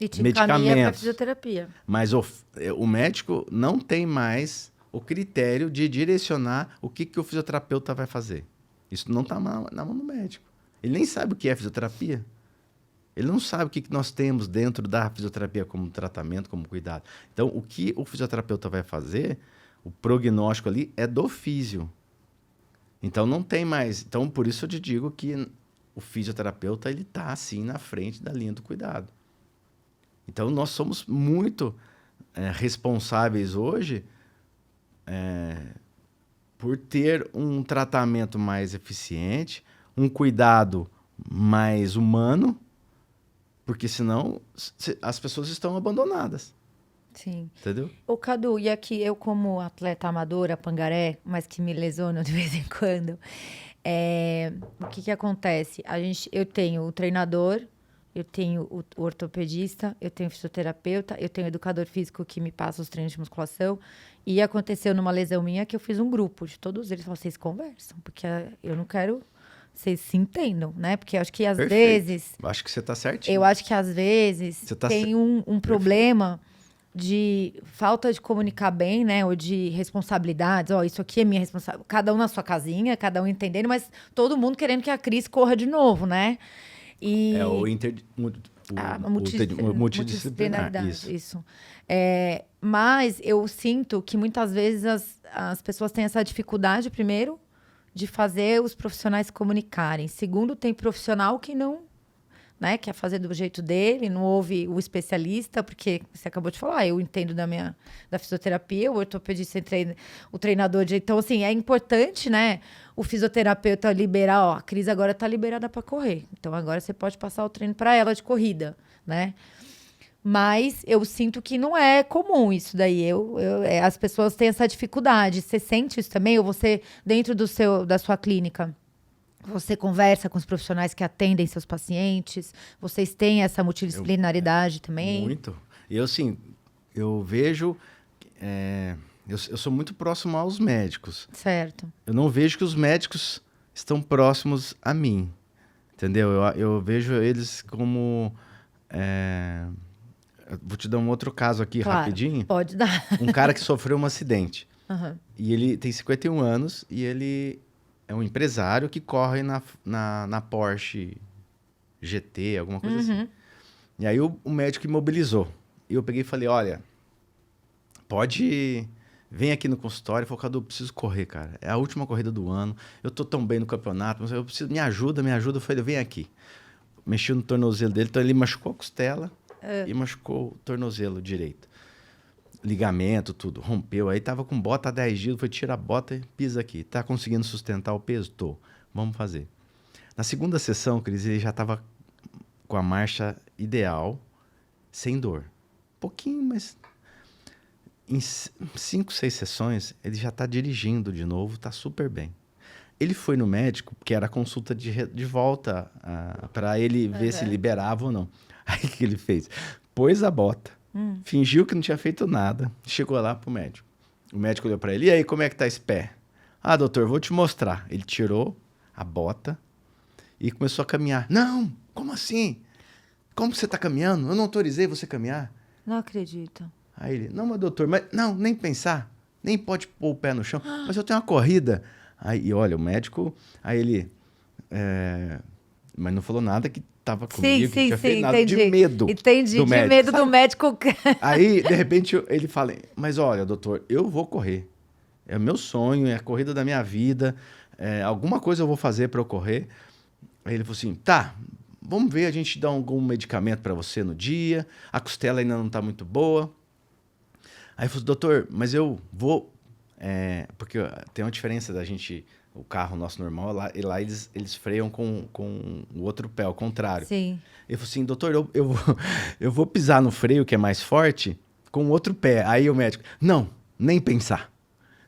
E te medicamentos. Encaminha para fisioterapia. Mas o médico não tem mais o critério de direcionar o que o fisioterapeuta vai fazer. Isso não está na mão do médico. Ele nem sabe o que é fisioterapia. Ele não sabe o que nós temos dentro da fisioterapia como tratamento, como cuidado. Então, o que o fisioterapeuta vai fazer, o prognóstico ali, é do físio. Então, não tem mais... Então, por isso eu te digo que o fisioterapeuta ele está, assim, na frente da linha do cuidado. Então, nós somos muito responsáveis hoje por ter um tratamento mais eficiente, um cuidado mais humano, porque senão as pessoas estão abandonadas. Sim. Entendeu? Ô, Cadu, e aqui eu como atleta amadora, pangaré, mas que me lesiono de vez em quando, o que acontece? Eu tenho o treinador, eu tenho o ortopedista, eu tenho o fisioterapeuta, eu tenho o educador físico que me passa os treinos de musculação. E aconteceu numa lesão minha que eu fiz um grupo de todos eles. Vocês conversam, porque eu não quero... Vocês se entendam, né? Porque eu acho que às vezes... Eu acho que você está certinho. Eu acho que às vezes tem um problema de falta de comunicar bem, né? Ou de responsabilidades. Isso aqui é minha responsabilidade. Cada um na sua casinha, cada um entendendo, mas todo mundo querendo que a Cris corra de novo, né? E... multidisciplinaridade. Isso. Mas eu sinto que muitas vezes as pessoas têm essa dificuldade, primeiro, de fazer os profissionais se comunicarem. Segundo, tem profissional que não, né, quer fazer do jeito dele, não ouve o especialista, porque você acabou de falar, eu entendo da fisioterapia, o ortopedista, o treinador de... Então, assim, é importante, né, o fisioterapeuta liberar, a Cris agora está liberada para correr. Então, agora você pode passar o treino para ela de corrida, né? Mas eu sinto que não é comum isso daí. As pessoas têm essa dificuldade. Você sente isso também? Ou você, dentro da sua clínica, você conversa com os profissionais que atendem seus pacientes? Vocês têm essa multidisciplinaridade também? Muito. Eu vejo... eu sou muito próximo aos médicos. Certo. Eu não vejo que os médicos estão próximos a mim. Entendeu? Eu vejo eles como... Vou te dar um outro caso aqui, claro, rapidinho. Pode dar. Um cara que sofreu um acidente. Uhum. E ele tem 51 anos e ele é um empresário que corre na Porsche GT, alguma coisa assim. E aí o médico imobilizou. E eu peguei e falei, olha, vem aqui no consultório. Ele falou, Cadu, eu preciso correr, cara. É a última corrida do ano. Eu tô tão bem no campeonato, mas eu preciso, me ajuda. Eu falei, vem aqui. Mexi no tornozelo dele, então ele machucou a costela. E machucou o tornozelo direito. ligamento, tudo. Rompeu. Aí tava com bota há 10 dias, foi tirar a bota e pisa aqui. Tá conseguindo sustentar o peso? Tô. Vamos fazer. Na segunda sessão, Cris, ele já tava com a marcha ideal, sem dor. Pouquinho, mas em 5, 6 sessões, ele já tá dirigindo de novo, tá super bem. Ele foi no médico, que era a consulta de volta, para ele ver se liberava ou não. Aí o que ele fez? Pôs a bota, fingiu que não tinha feito nada, chegou lá pro médico. O médico olhou para ele, e aí, como é que tá esse pé? Ah, doutor, vou te mostrar. Ele tirou a bota e começou a caminhar. Não, como assim? Como você tá caminhando? Eu não autorizei você caminhar. Não acredito. Aí ele, não, mas doutor, mas não, nem pensar, nem pode pôr o pé no chão, mas eu tenho uma corrida. Aí, olha, o médico, aí ele, mas não falou nada que tava comigo, que tinha feito nada, entendi. de medo Entendi, do de médico, medo sabe? do médico. Aí, de repente, ele fala, mas olha, doutor, eu vou correr, é o meu sonho, é a corrida da minha vida, alguma coisa eu vou fazer para eu correr. Aí ele falou assim, tá, vamos ver, a gente dá algum medicamento para você no dia, a costela ainda não tá muito boa. Aí eu falei, doutor, mas eu vou... porque tem uma diferença da gente... O carro nosso normal, lá eles freiam com o outro pé, ao contrário. Sim. Ele falou assim, doutor, eu vou pisar no freio, que é mais forte, com o outro pé. Aí o médico, não, nem pensar.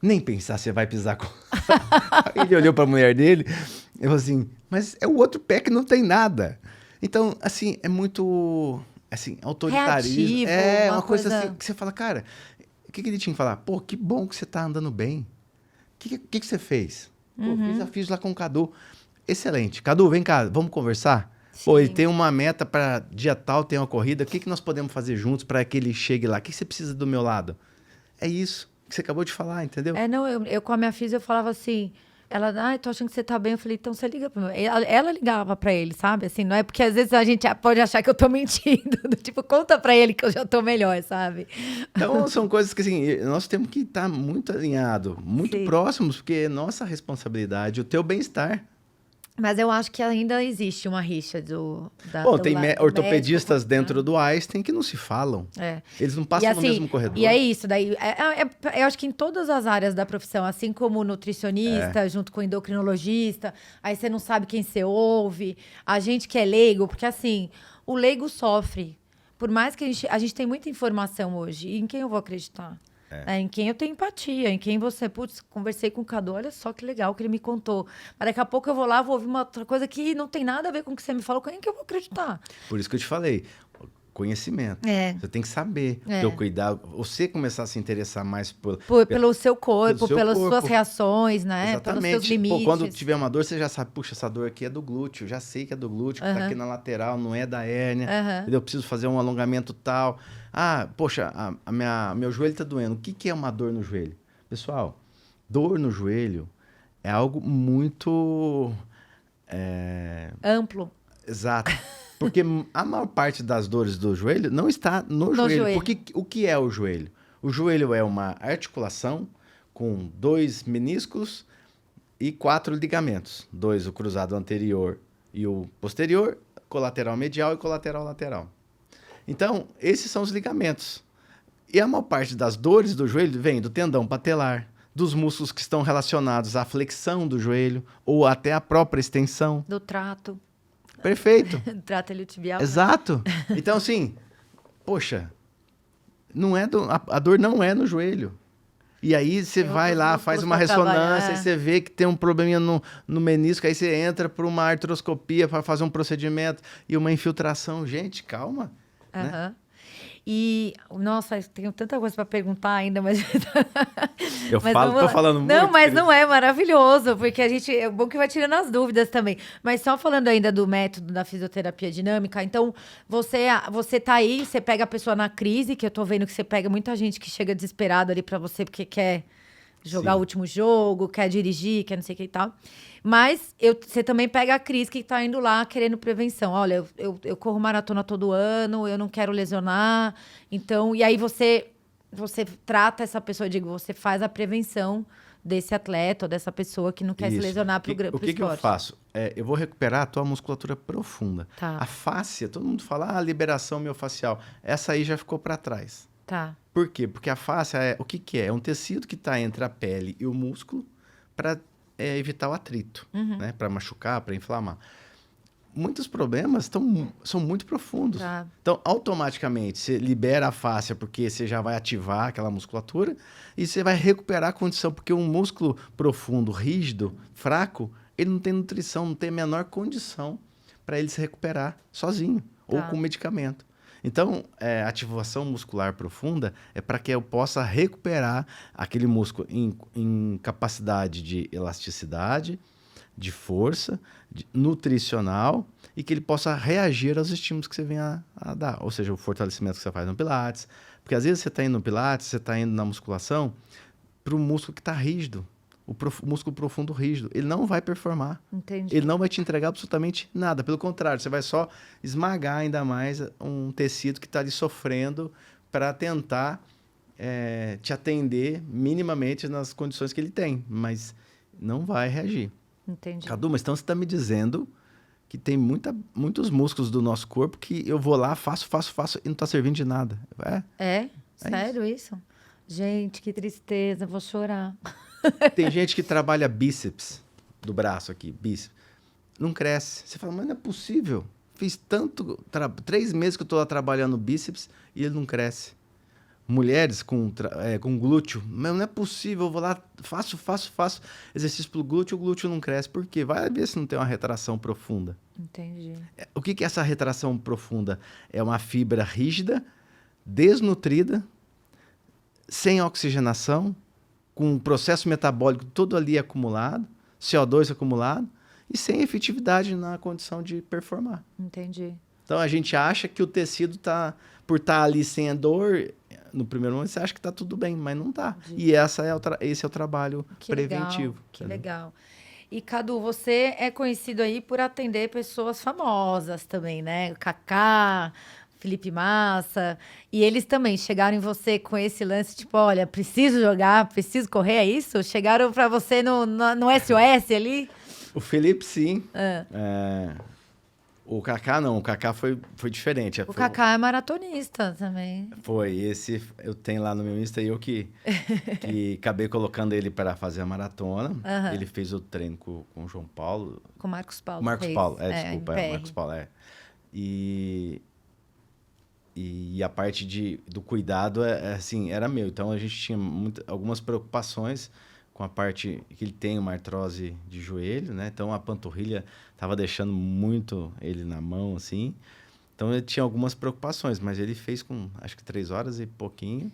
Nem pensar, você vai pisar com... Aí ele olhou para a mulher dele e falou assim, mas é o outro pé que não tem nada. Então, assim, é muito... Assim, autoritarismo. Reativo, É uma uma coisa coisa... assim, que você fala, cara... O que ele tinha que falar? Pô, que bom que você tá andando bem. O que você fez? Pô, fiz lá com o Cadu. Excelente. Cadu, vem cá, vamos conversar? Sim. Pô, ele tem uma meta para dia tal, tem uma corrida. O que nós podemos fazer juntos para que ele chegue lá? O que você precisa do meu lado? É isso que você acabou de falar, entendeu? Não, eu com a minha filha, eu falava assim... Ela, tô achando que você tá bem. Eu falei, então você liga pra mim. Ela ligava pra ele, sabe? Assim, não é porque às vezes a gente pode achar que eu tô mentindo. Tipo, conta pra ele que eu já tô melhor, sabe? Então, são coisas que, assim, nós temos que estar muito alinhados, muito próximos, porque é nossa responsabilidade, o teu bem-estar. Mas eu acho que ainda existe uma rixa do tem ortopedistas médico, dentro do Einstein que não se falam. Eles não passam no mesmo corredor. E é isso, daí. Eu acho que em todas as áreas da profissão, assim como nutricionista, junto com endocrinologista, aí você não sabe quem você ouve, a gente que é leigo, porque assim, o leigo sofre. Por mais que a gente tem muita informação hoje, e em quem eu vou acreditar? Em quem eu tenho empatia, em quem você... Putz, conversei com o Cadu, olha só que legal que ele me contou. Mas daqui a pouco eu vou lá, vou ouvir uma outra coisa que não tem nada a ver com o que você me falou, quem que eu vou acreditar? Por isso que eu te falei, conhecimento. Você tem que saber teu cuidado. Você começar a se interessar mais pelo seu corpo, pelas suas reações, né? Exatamente. Pelos seus limites. Quando tiver uma dor, você já sabe, puxa, essa dor aqui é do glúteo, já sei que é do glúteo, que tá aqui na lateral, não é da hérnia. Eu preciso fazer um alongamento tal. Ah, poxa, meu joelho tá doendo. O que é uma dor no joelho? Pessoal, dor no joelho é algo muito... amplo. Exato. Porque a maior parte das dores do joelho não está no joelho. Porque o que é o joelho? O joelho é uma articulação com 2 meniscos e 4 ligamentos. 2, o cruzado anterior e o posterior, colateral medial e colateral lateral. Então, esses são os ligamentos. E a maior parte das dores do joelho vem do tendão patelar, dos músculos que estão relacionados à flexão do joelho ou até à própria extensão. Do trato. Perfeito. Trato iliotibial. Exato. Então, assim, poxa, não é a dor não é no joelho. E aí você vai lá, faz uma ressonância, e você vê que tem um probleminha no menisco, aí você entra para uma artroscopia para fazer um procedimento e uma infiltração. Gente, calma. Né? E, nossa, tenho tanta coisa para perguntar ainda, mas... Tô falando muito. Não, mas não é maravilhoso, porque é bom que vai tirando as dúvidas também. Mas só falando ainda do método da fisioterapia dinâmica, então, você tá aí, você pega a pessoa na crise, que eu tô vendo que você pega muita gente que chega desesperado ali para você, porque quer jogar o último jogo, quer dirigir, quer não sei o que e tal. Mas você também pega a Cris que tá indo lá querendo prevenção. Olha, eu corro maratona todo ano, eu não quero lesionar. Então, e aí você trata essa pessoa, você faz a prevenção desse atleta ou dessa pessoa que não quer se lesionar pro esporte. O que eu faço? Eu vou recuperar a tua musculatura profunda. Tá. A fáscia, todo mundo fala, liberação miofascial. Essa aí já ficou para trás. Tá. Por quê? Porque a face, o que que é? É um tecido que está entre a pele e o músculo para evitar o atrito, né? Para machucar, para inflamar. Muitos problemas são muito profundos. Tá. Então, automaticamente, você libera a fáscia porque você já vai ativar aquela musculatura e você vai recuperar a condição, porque um músculo profundo, rígido, fraco, ele não tem nutrição, não tem a menor condição para ele se recuperar sozinho ou Tá. com medicamento. Então, ativação muscular profunda é para que eu possa recuperar aquele músculo em capacidade de elasticidade, de força, nutricional, e que ele possa reagir aos estímulos que você vem a dar. Ou seja, o fortalecimento que você faz no Pilates. Porque às vezes você está indo no Pilates, você está indo na musculação para o músculo que está rígido. O músculo profundo rígido. Ele não vai performar. Entendi. Ele não vai te entregar absolutamente nada. Pelo contrário, você vai só esmagar ainda mais um tecido que está ali sofrendo para tentar te atender minimamente nas condições que ele tem. Mas não vai reagir. Entendi. Cadu, mas então você está me dizendo que tem muitos músculos do nosso corpo que eu vou lá, faço e não está servindo de nada. Sério isso? Gente, que tristeza, vou chorar. Tem gente que trabalha bíceps do braço aqui, bíceps. Não cresce. Você fala, mas não é possível. Fiz 3 meses que eu estou lá trabalhando bíceps e ele não cresce. Mulheres com glúteo, mas não é possível, eu vou lá, faço exercício pro glúteo, o glúteo não cresce. Por quê? Vai ver se não tem uma retração profunda. Entendi. O que é essa retração profunda? É uma fibra rígida, desnutrida, sem oxigenação, com um processo metabólico todo ali acumulado, CO2 acumulado, e sem efetividade na condição de performar. Entendi. Então, a gente acha que o tecido por estar ali sem a dor, no primeiro momento você acha que está tudo bem, mas não está. E esse é o trabalho preventivo. Legal, que legal. E, Cadu, você é conhecido aí por atender pessoas famosas também, né? O Kaká, Felipe Massa. E eles também chegaram em você com esse lance, tipo, olha, preciso jogar, preciso correr, é isso? Chegaram para você no SOS ali? O Felipe, sim. O Kaká não, o Kaká foi diferente. O Kaká é maratonista também. Esse eu tenho lá no meu Insta e eu que acabei colocando ele para fazer a maratona. Ele fez o treino com o João Paulo. Com o Marcos Paulo. Marcos Paulo, desculpa, Marcos Paulo, E a parte do cuidado assim, era meu. Então a gente tinha algumas preocupações com a parte que ele tem uma artrose de joelho, né? Então a panturrilha estava deixando muito ele na mão, assim. Então ele tinha algumas preocupações, mas ele fez com acho que 3 horas e pouquinho.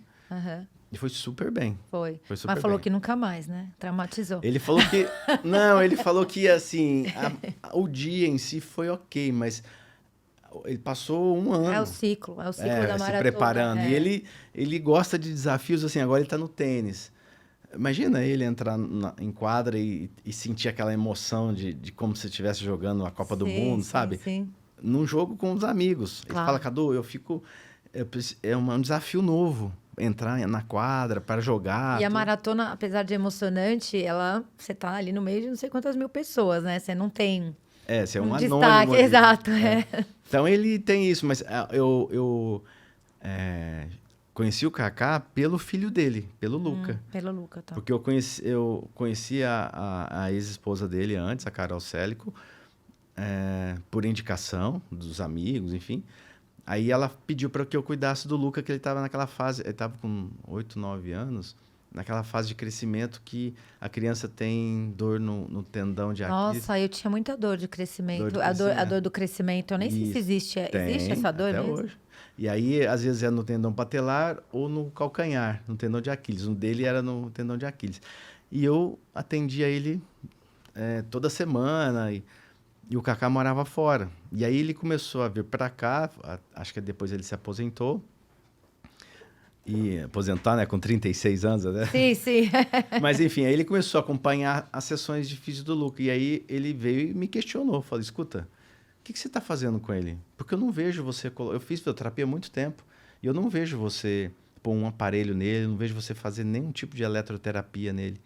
E foi super bem. Foi super mas falou bem. que nunca mais, né? Traumatizou. Ele falou que... Não, ele falou que, assim, o dia em si foi ok, mas ele passou um ano. É o ciclo da maratona. Se preparando. E ele gosta de desafios, assim, agora ele tá no tênis. Imagina ele entrar em quadra e sentir aquela emoção de como se estivesse jogando a Copa do Mundo, sabe? Sim. Num jogo com os amigos. Ele fala, Cadu, é um desafio novo. Entrar na quadra para jogar. E a maratona, apesar de emocionante, você tá ali no meio de não sei quantas mil pessoas, né? Você não tem você é um destaque, anônimo ali. exato. Então ele tem isso, mas eu conheci o Kaká pelo filho dele, pelo Luca. Pelo Luca, tá. Porque eu conheci a ex-esposa dele antes, a Carol Célico, por indicação dos amigos, enfim. Aí ela pediu para que eu cuidasse do Luca, que ele estava naquela fase, ele estava com 8, 9 anos, naquela fase de crescimento que a criança tem dor no tendão de Aquiles. Nossa, eu tinha muita dor de crescimento. A dor do crescimento, eu nem sei se existe. Existe essa dor até mesmo? hoje. E aí, às vezes, é no tendão patelar ou no calcanhar, no tendão de Aquiles. Um dele era no tendão de Aquiles. E eu atendia ele toda semana e o Kaká morava fora. E aí ele começou a vir para cá, acho que depois ele se aposentou. E aposentar, né, com 36 anos, né? Sim. Mas enfim, aí ele começou a acompanhar as sessões de físio do Luca. E aí ele veio e me questionou. Falei, escuta, o que você está fazendo com ele? Porque eu não vejo você... Eu fiz fisioterapia há muito tempo e eu não vejo você pôr um aparelho nele, não vejo você fazer nenhum tipo de eletroterapia nele.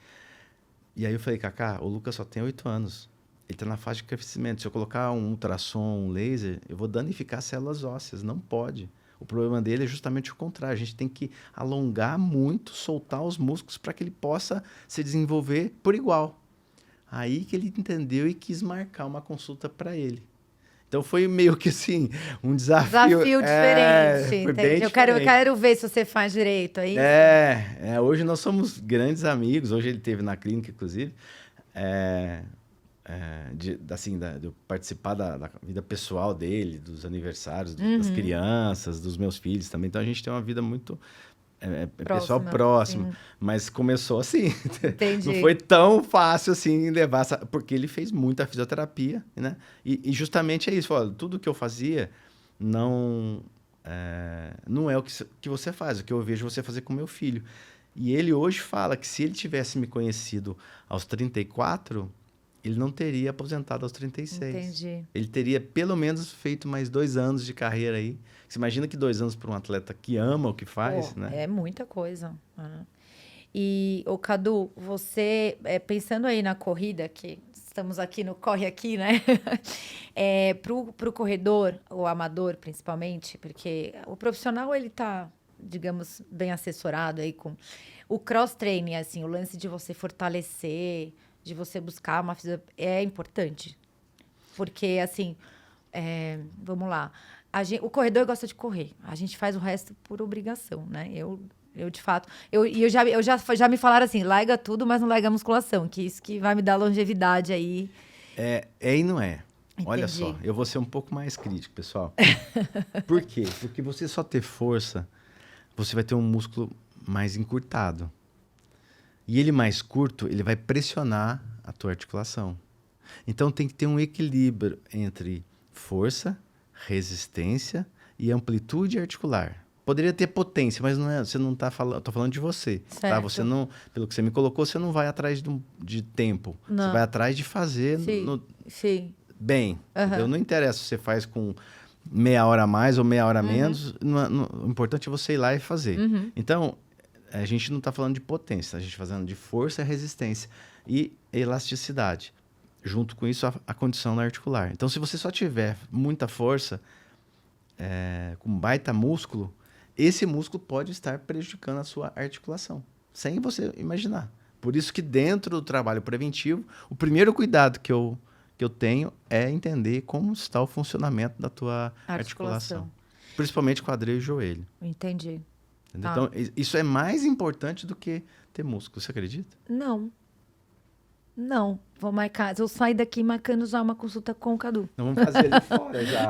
E aí eu falei, Kaká, o Luca só tem 8 anos. Ele está na fase de crescimento. Se eu colocar um ultrassom, um laser, eu vou danificar células ósseas. Não pode. O problema dele é justamente o contrário. A gente tem que alongar muito, soltar os músculos para que ele possa se desenvolver por igual. Aí que ele entendeu e quis marcar uma consulta para ele. Então foi meio que assim, um desafio. Desafio diferente, Foi entendi. bem Eu diferente. quero ver se você faz direito, é isso? Hoje nós somos grandes amigos. Hoje ele esteve na clínica, inclusive. De eu participar da vida pessoal dele, dos aniversários das crianças, dos meus filhos também. Então a gente tem uma vida muito pessoal próximo, mas começou assim. Entendi. Não foi tão fácil assim levar porque ele fez muita fisioterapia, né? E justamente é isso. Olha, tudo que eu fazia não é o que você faz, o que eu vejo você fazer com meu filho. E ele hoje fala que se ele tivesse me conhecido aos 34, ele não teria aposentado aos 36. Entendi. Ele teria pelo menos feito mais 2 anos de carreira aí. Você imagina que 2 anos para um atleta que ama o que faz, né? É muita coisa. E, Cadu, você, pensando aí na corrida, que estamos aqui no Corre Aqui, né? Pro corredor, o amador principalmente, porque o profissional, ele tá, digamos, bem assessorado aí com o cross-training, assim, o lance de você fortalecer, de você buscar uma é importante. Porque, assim, vamos lá, o corredor gosta de correr, a gente faz o resto por obrigação, né? Eu de fato, já me falaram assim, larga tudo, mas não larga a musculação, que isso que vai me dar longevidade aí. E não é. Entendi. Olha só, eu vou ser um pouco mais crítico, pessoal. Por quê? Porque você só ter força, você vai ter um músculo mais encurtado. E ele mais curto, ele vai pressionar a tua articulação. Então tem que ter um equilíbrio entre força, resistência e amplitude articular. Poderia ter potência, mas não é, você não está falando, estou falando de você. Tá? Você não, pelo que você me colocou, você não vai atrás de tempo. Não. Você vai atrás de fazer Sim. bem. Entendeu? Não interessa se você faz com meia hora a mais ou meia hora a menos, o importante é você ir lá e fazer. Então, a gente não está falando de potência, a gente está falando de força, resistência e elasticidade. Junto com isso, a condição articular. Então, se você só tiver muita força, com baita músculo, esse músculo pode estar prejudicando a sua articulação, sem você imaginar. Por isso que dentro do trabalho preventivo, o primeiro cuidado que eu tenho é entender como está o funcionamento da tua articulação. Principalmente quadril e joelho. Entendi. Tá. Então, isso é mais importante do que ter músculo. Você acredita? Não. Vou marcar. Eu saio daqui marcando já uma consulta com o Cadu. Não, vamos fazer ali fora já.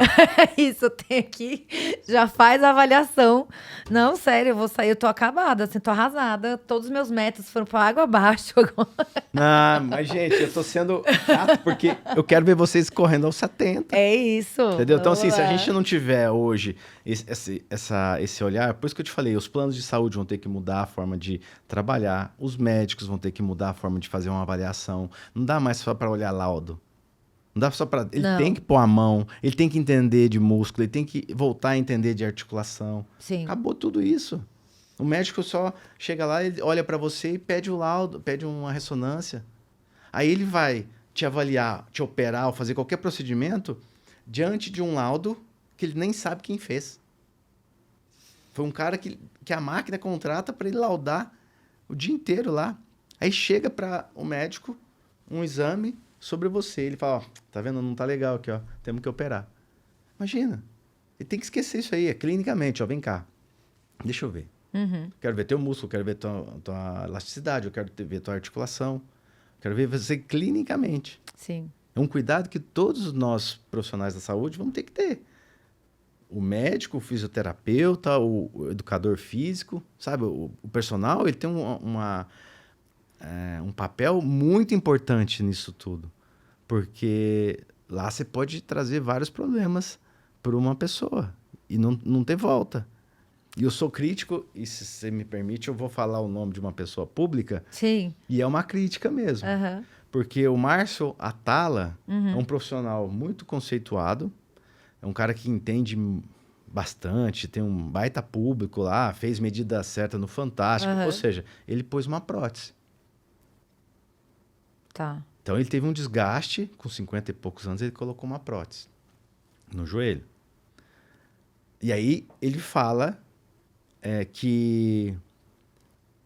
Isso, tem aqui. Já faz a avaliação. Não, sério, eu vou sair. Eu tô acabada, assim, tô arrasada. Todos os meus métodos foram pra água abaixo agora. Não, mas, gente, eu tô sendo chato porque eu quero ver vocês correndo aos 70. É isso. Entendeu? Então, assim, se a gente não tiver hoje esse olhar, por isso que eu te falei, os planos de saúde vão ter que mudar a forma de trabalhar, os médicos vão ter que mudar a forma de fazer uma avaliação. Não dá mais só para olhar laudo. Não dá só para... Ele tem que pôr a mão, ele tem que entender de músculo, ele tem que voltar a entender de articulação. Sim. Acabou tudo isso. O médico só chega lá, ele olha para você e pede o laudo, pede uma ressonância. Aí ele vai te avaliar, te operar ou fazer qualquer procedimento diante de um laudo que ele nem sabe quem fez. Foi um cara que a máquina contrata para ele laudar o dia inteiro lá. Aí chega para o médico um exame sobre você. Ele fala, tá vendo? Não tá legal aqui, ó. Temos que operar. Imagina. Ele tem que esquecer isso aí, clinicamente, ó. Vem cá. Deixa eu ver. Quero ver teu músculo, quero ver tua elasticidade, eu quero ver tua articulação. Quero ver você clinicamente. Sim. É um cuidado que todos nós, profissionais da saúde, vamos ter que ter. O médico, o fisioterapeuta, o educador físico, sabe? O personal, ele tem um papel muito importante nisso tudo. Porque lá você pode trazer vários problemas para uma pessoa e não ter volta. E eu sou crítico, e se você me permite, eu vou falar o nome de uma pessoa pública. Sim. E é uma crítica mesmo. Porque o Márcio Atala é um profissional muito conceituado, é um cara que entende bastante, tem um baita público lá, fez medida certa no Fantástico, ou seja, ele pôs uma prótese. Tá. Então ele teve um desgaste, com 50 e poucos anos ele colocou uma prótese no joelho. E aí ele fala que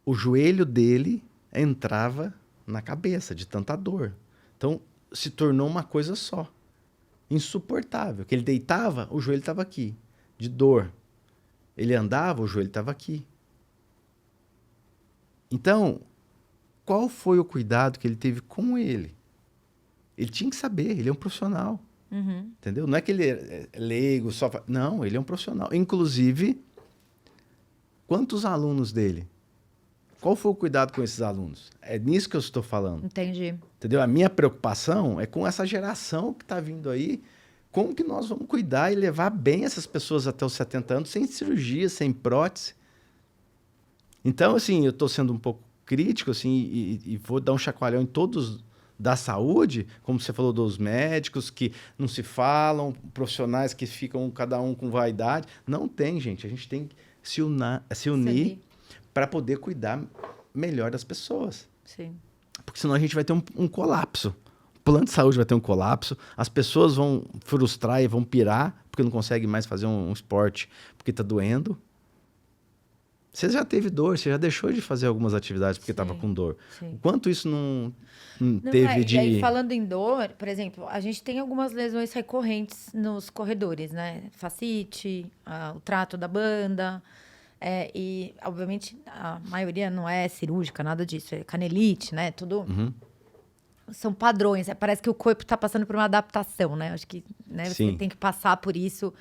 o joelho dele entrava na cabeça de tanta dor. Então, se tornou uma coisa só. Insuportável. Que ele deitava, o joelho estava aqui, de dor. Ele andava, o joelho estava aqui. Então, qual foi o cuidado que ele teve com ele? Ele tinha que saber, ele é um profissional. Uhum. Entendeu? Não é que ele é leigo, só... Não, ele é um profissional. Inclusive, quantos alunos dele? Qual foi o cuidado com esses alunos? É nisso que eu estou falando. Entendi. Entendeu? A minha preocupação é com essa geração que está vindo aí. Como que nós vamos cuidar e levar bem essas pessoas até os 70 anos, sem cirurgia, sem prótese? Então, assim, eu estou sendo um pouco crítico, assim, e vou dar um chacoalhão em todos da saúde, como você falou dos médicos que não se falam, profissionais que ficam cada um com vaidade. Não tem, gente. A gente tem que se unir para poder cuidar melhor das pessoas. Sim. Porque senão a gente vai ter um colapso. O plano de saúde vai ter um colapso, as pessoas vão frustrar e vão pirar porque não conseguem mais fazer um esporte porque está doendo. Você já teve dor, você já deixou de fazer algumas atividades porque estava com dor. Sim. O quanto isso não teve de... E aí, falando em dor, por exemplo, a gente tem algumas lesões recorrentes nos corredores, né? Fascite, o trato da banda... e, obviamente, a maioria não é cirúrgica, nada disso. É canelite, né? Tudo... Uhum. São padrões. Parece que o corpo está passando por uma adaptação, né? Acho que você tem que passar por isso.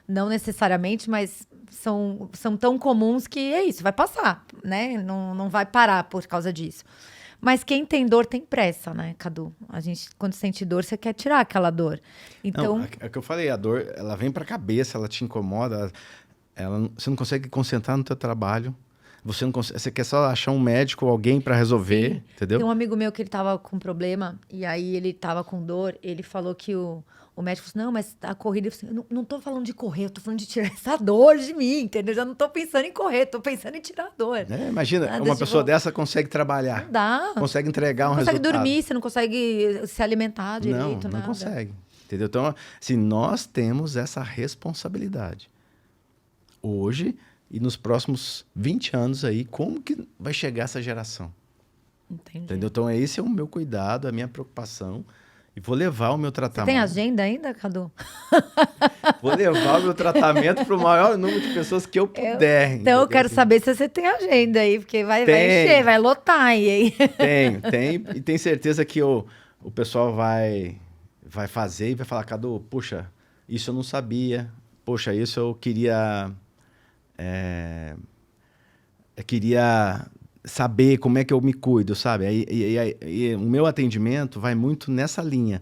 Não necessariamente, mas são tão comuns que é isso. Vai passar, né? Não vai parar por causa disso. Mas quem tem dor tem pressa, né, Cadu? A gente, quando sente dor, você quer tirar aquela dor. Então... Não, é o que eu falei. A dor, ela vem para a cabeça, ela te incomoda... você não consegue concentrar no teu trabalho. Você quer só achar um médico ou alguém para resolver, Sim. entendeu? Tem um amigo meu que ele tava com problema e aí ele tava com dor. Ele falou que o médico falou assim, não, mas a corrida... Eu falei, não tô falando de correr, eu tô falando de tirar essa dor de mim, entendeu? Já não tô pensando em correr, tô pensando em tirar a dor. Imagina, uma pessoa dessa consegue trabalhar. Não dá. Consegue entregar um resultado. Não consegue dormir, você não consegue se alimentar direito, não nada. consegue, entendeu? Então, assim, nós temos essa responsabilidade. Hoje e nos próximos 20 anos aí, como que vai chegar essa geração? Entendi. Entendeu? Então, esse é o meu cuidado, a minha preocupação. E vou levar o meu tratamento. Você tem agenda ainda, Cadu? Vou levar o meu tratamento para o maior número de pessoas que eu puder. Então, eu quero saber se você tem agenda aí, porque vai encher, vai lotar aí. Tenho. E tenho certeza que o pessoal vai fazer e vai falar, Cadu, puxa, isso eu não sabia. Poxa, isso eu queria... eu queria saber como é que eu me cuido, sabe? E o meu atendimento vai muito nessa linha.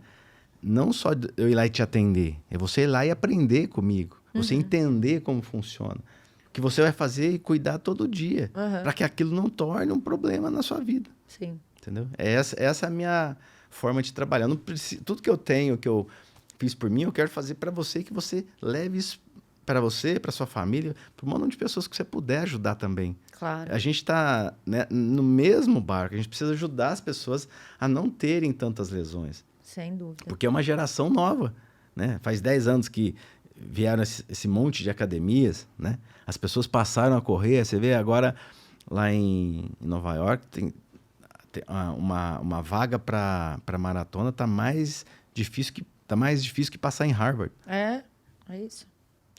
Não só eu ir lá e te atender, é você ir lá e aprender comigo. Você entender como funciona. O que você vai fazer e cuidar todo dia. Para que aquilo não torne um problema na sua vida. Sim. Entendeu? Essa é a minha forma de trabalhar. Não preciso, tudo que eu tenho, que eu fiz por mim, eu quero fazer para você, que você leve isso para você, para sua família, para um monte de pessoas que você puder ajudar também. Claro. A gente está, né, no mesmo barco, a gente precisa ajudar as pessoas a não terem tantas lesões. Sem dúvida. Porque é uma geração nova, né? Faz 10 anos que vieram esse monte de academias, né? As pessoas passaram a correr, você vê agora lá em Nova York, tem uma vaga para maratona, tá mais difícil que passar em Harvard. É isso.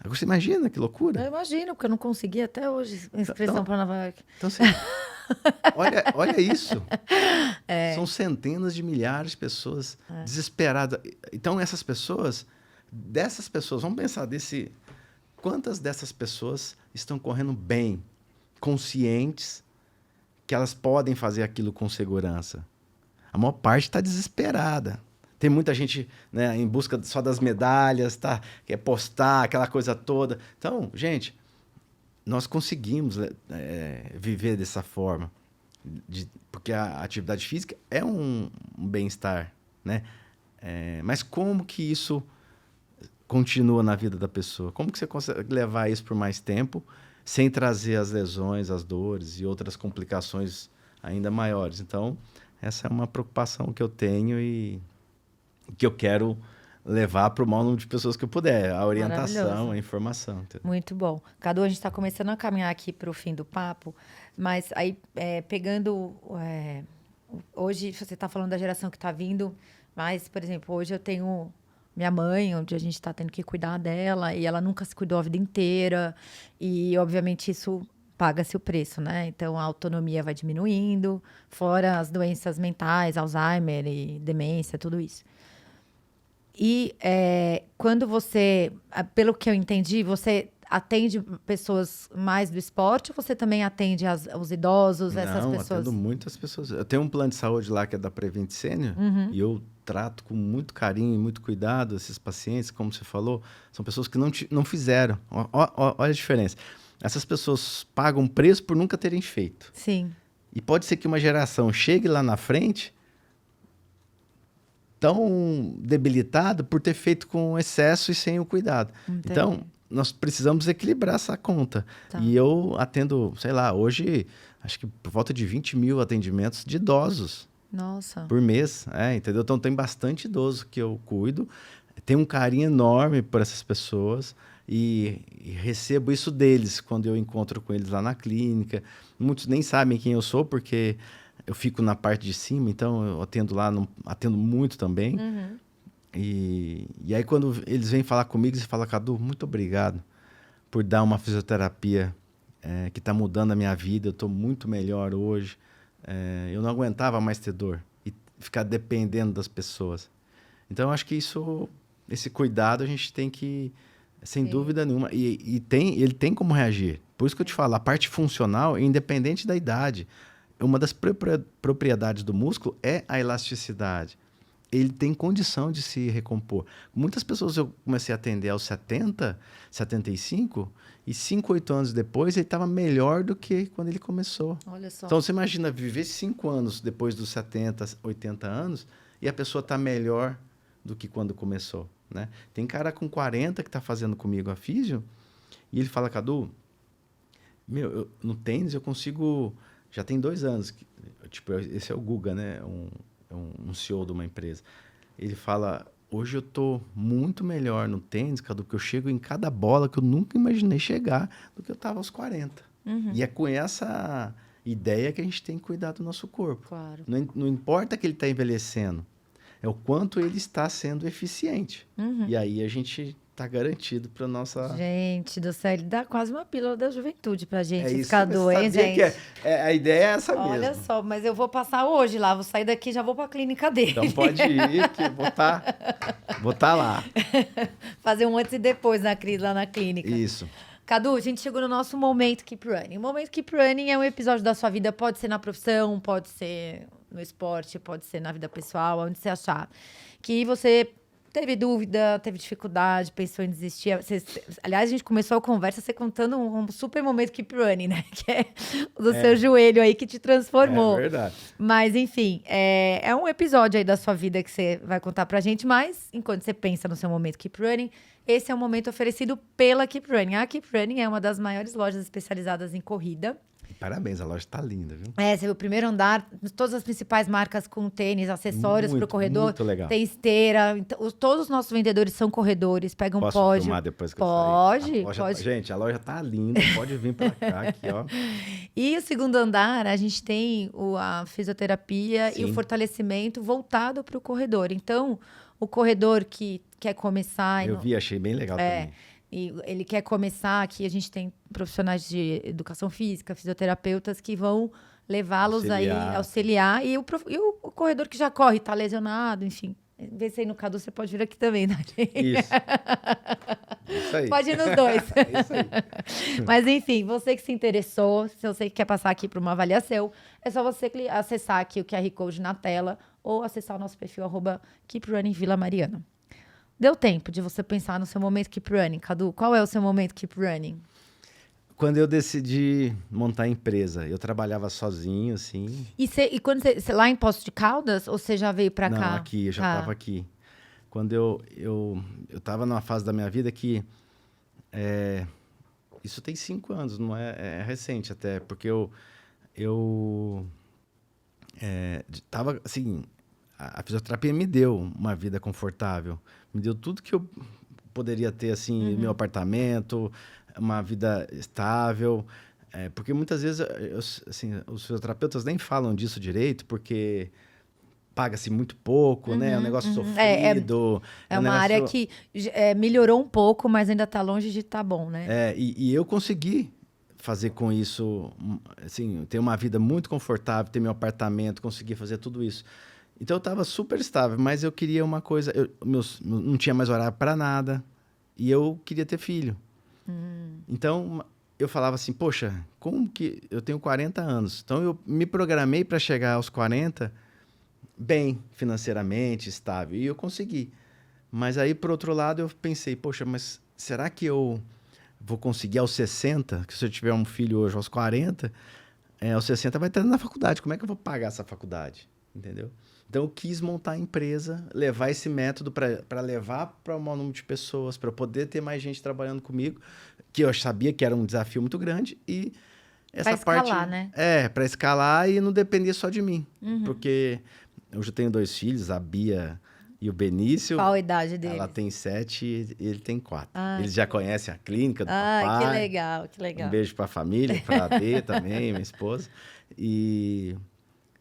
Agora você imagina que loucura? Eu imagino, porque eu não consegui até hoje inscrição para Nova York. Então, assim, olha isso. São centenas de milhares de pessoas desesperadas. Então, dessas pessoas, vamos pensar quantas dessas pessoas estão correndo bem, conscientes que elas podem fazer aquilo com segurança? A maior parte está desesperada. Tem muita gente, né, em busca só das medalhas, quer postar aquela coisa toda. Então, gente, nós conseguimos viver dessa forma, porque a atividade física é um bem-estar, né? Mas como que isso continua na vida da pessoa? Como que você consegue levar isso por mais tempo sem trazer as lesões, as dores e outras complicações ainda maiores? Então, essa é uma preocupação que eu tenho e que eu quero levar para o maior número de pessoas que eu puder. A orientação, Maravilhoso. a informação. Entendeu? Muito bom. Cadu, a gente está começando a caminhar aqui para o fim do papo, mas aí pegando. Hoje você está falando da geração que está vindo, mas, por exemplo, hoje eu tenho minha mãe, onde a gente está tendo que cuidar dela, e ela nunca se cuidou a vida inteira, e obviamente isso paga-se o preço, né? Então a autonomia vai diminuindo, fora as doenças mentais, Alzheimer e demência, tudo isso. E quando você, pelo que eu entendi, você atende pessoas mais do esporte ou você também atende os idosos, essas Não, pessoas? atendo muitas pessoas. Eu tenho um plano de saúde lá que é da Prevent Senior e eu trato com muito carinho e muito cuidado esses pacientes, como você falou, são pessoas que não fizeram. Olha a diferença. Essas pessoas pagam preço por nunca terem feito. Sim. E pode ser que uma geração chegue lá na frente tão debilitada por ter feito com excesso e sem o cuidado. Entendi. Então, nós precisamos equilibrar essa conta. Tá. E eu atendo, sei lá, hoje, acho que por volta de 20 mil atendimentos de idosos Nossa. por mês. Entendeu? Então, tem bastante idoso que eu cuido. Tenho um carinho enorme por essas pessoas e recebo isso deles quando eu encontro com eles lá na clínica. Muitos nem sabem quem eu sou, porque eu fico na parte de cima, então eu atendo lá, atendo muito também. E aí, quando eles vêm falar comigo, eles falam, Cadu, muito obrigado por dar uma fisioterapia que está mudando a minha vida, eu estou muito melhor hoje. Eu não aguentava mais ter dor e ficar dependendo das pessoas. Então, eu acho que esse cuidado a gente tem que, sem dúvida nenhuma, ele tem como reagir. Por isso que eu te falo, a parte funcional, independente da idade, uma das propriedades do músculo é a elasticidade. Ele tem condição de se recompor. Muitas pessoas eu comecei a atender aos 70, 75, e 5, 8 anos depois ele estava melhor do que quando ele começou. Olha só. Então, você imagina viver 5 anos depois dos 70, 80 anos e a pessoa está melhor do que quando começou, né? Tem cara com 40 que está fazendo comigo a físio e ele fala, Cadu, no tênis eu consigo... Já tem 2 anos. Tipo, esse é o Guga, né? Um CEO de uma empresa. Ele fala, hoje eu tô muito melhor no tênis, Cadu, porque eu chego em cada bola que eu nunca imaginei chegar do que eu estava aos 40. E é com essa ideia que a gente tem que cuidar do nosso corpo. Claro. Não importa que ele está envelhecendo, é o quanto ele está sendo eficiente. E aí a gente está garantido para nossa... Gente do céu, ele dá quase uma pílula da juventude pra gente isso, ficar doente, gente. A ideia é essa mesmo. Olha só, mas eu vou passar hoje lá, vou sair daqui e já vou pra clínica dele. Então pode ir, que eu vou tá lá. Fazer um antes e depois lá na clínica. Isso. Cadu, a gente chegou no nosso momento Keep Running. O momento Keep Running é um episódio da sua vida, pode ser na profissão, pode ser no esporte, pode ser na vida pessoal, onde você achar. Que você teve dúvida, teve dificuldade, pensou em desistir. Aliás, a gente começou a conversa você contando um super momento Keep Running, né? Que é o do seu joelho aí que te transformou. É verdade. Mas, enfim, é um episódio aí da sua vida que você vai contar pra gente. Mas, enquanto você pensa no seu momento Keep Running, esse é um momento oferecido pela Keep Running. A Keep Running é uma das maiores lojas especializadas em corrida. Parabéns, a loja tá linda, viu? Você vê o primeiro andar, todas as principais marcas com tênis, acessórios para o corredor. Muito legal. Tem esteira. Então, todos os nossos vendedores são corredores, pegam Posso pódio. filmar depois que Pode, eu sair? pode. Gente, a loja tá linda, pode vir pra cá, aqui, ó. E o segundo andar, a gente tem a fisioterapia e o Sim. fortalecimento voltado para o corredor. Então, o corredor que quer começar... Eu vi, achei bem legal também. E ele quer começar, aqui a gente tem profissionais de educação física, fisioterapeutas que vão levá-los aí, auxiliar. E o corredor que já corre, está lesionado, enfim. Vê se aí no Cadu você pode vir aqui também, né? Isso aí. Pode ir nos dois. Isso aí. Mas enfim, você que se interessou, se você quer passar aqui para uma avaliação, é só você acessar aqui o QR Code na tela ou acessar o nosso perfil @KeepRunningVilaMariana. Deu tempo de você pensar no seu momento Keep Running, Cadu? Qual é o seu momento Keep Running? Quando eu decidi montar a empresa, eu trabalhava sozinho, assim. E quando você lá em Poços de Caldas, ou você já veio para cá? Não, aqui, eu já estava aqui. Quando eu estava numa fase da minha vida que... isso tem 5 anos, não é recente até, porque eu estava, assim... a fisioterapia me deu uma vida confortável. Me deu tudo que eu poderia ter, assim, meu apartamento, uma vida estável. Porque muitas vezes, assim, os fisioterapeutas nem falam disso direito, porque paga-se muito pouco, né? É um negócio sofrido. É um uma negócio... área que melhorou um pouco, mas ainda está longe de estar bom, né? E eu consegui fazer com isso, assim, ter uma vida muito confortável, ter meu apartamento, conseguir fazer tudo isso. Então eu estava super estável, mas eu queria uma coisa, não tinha mais horário para nada e eu queria ter filho. Então eu falava assim, poxa, como que eu tenho 40 anos? Então eu me programei para chegar aos 40 bem financeiramente, estável, e eu consegui. Mas aí, por outro lado, eu pensei, poxa, mas será que eu vou conseguir aos 60? Que se eu tiver um filho hoje aos 40, aos 60 vai estar na faculdade. Como é que eu vou pagar essa faculdade? Entendeu? Então, eu quis montar a empresa, levar esse método para levar para o maior número de pessoas, para poder ter mais gente trabalhando comigo, que eu sabia que era um desafio muito grande. E essa escalar, parte... né? para escalar e não depender só de mim. Porque hoje eu tenho 2 filhos, a Bia e o Benício. Qual a idade deles? Ela tem 7 e ele tem 4. Eles já conhecem a clínica do papai. papai. Que legal, que legal. Um beijo para a família, para a B também, minha esposa.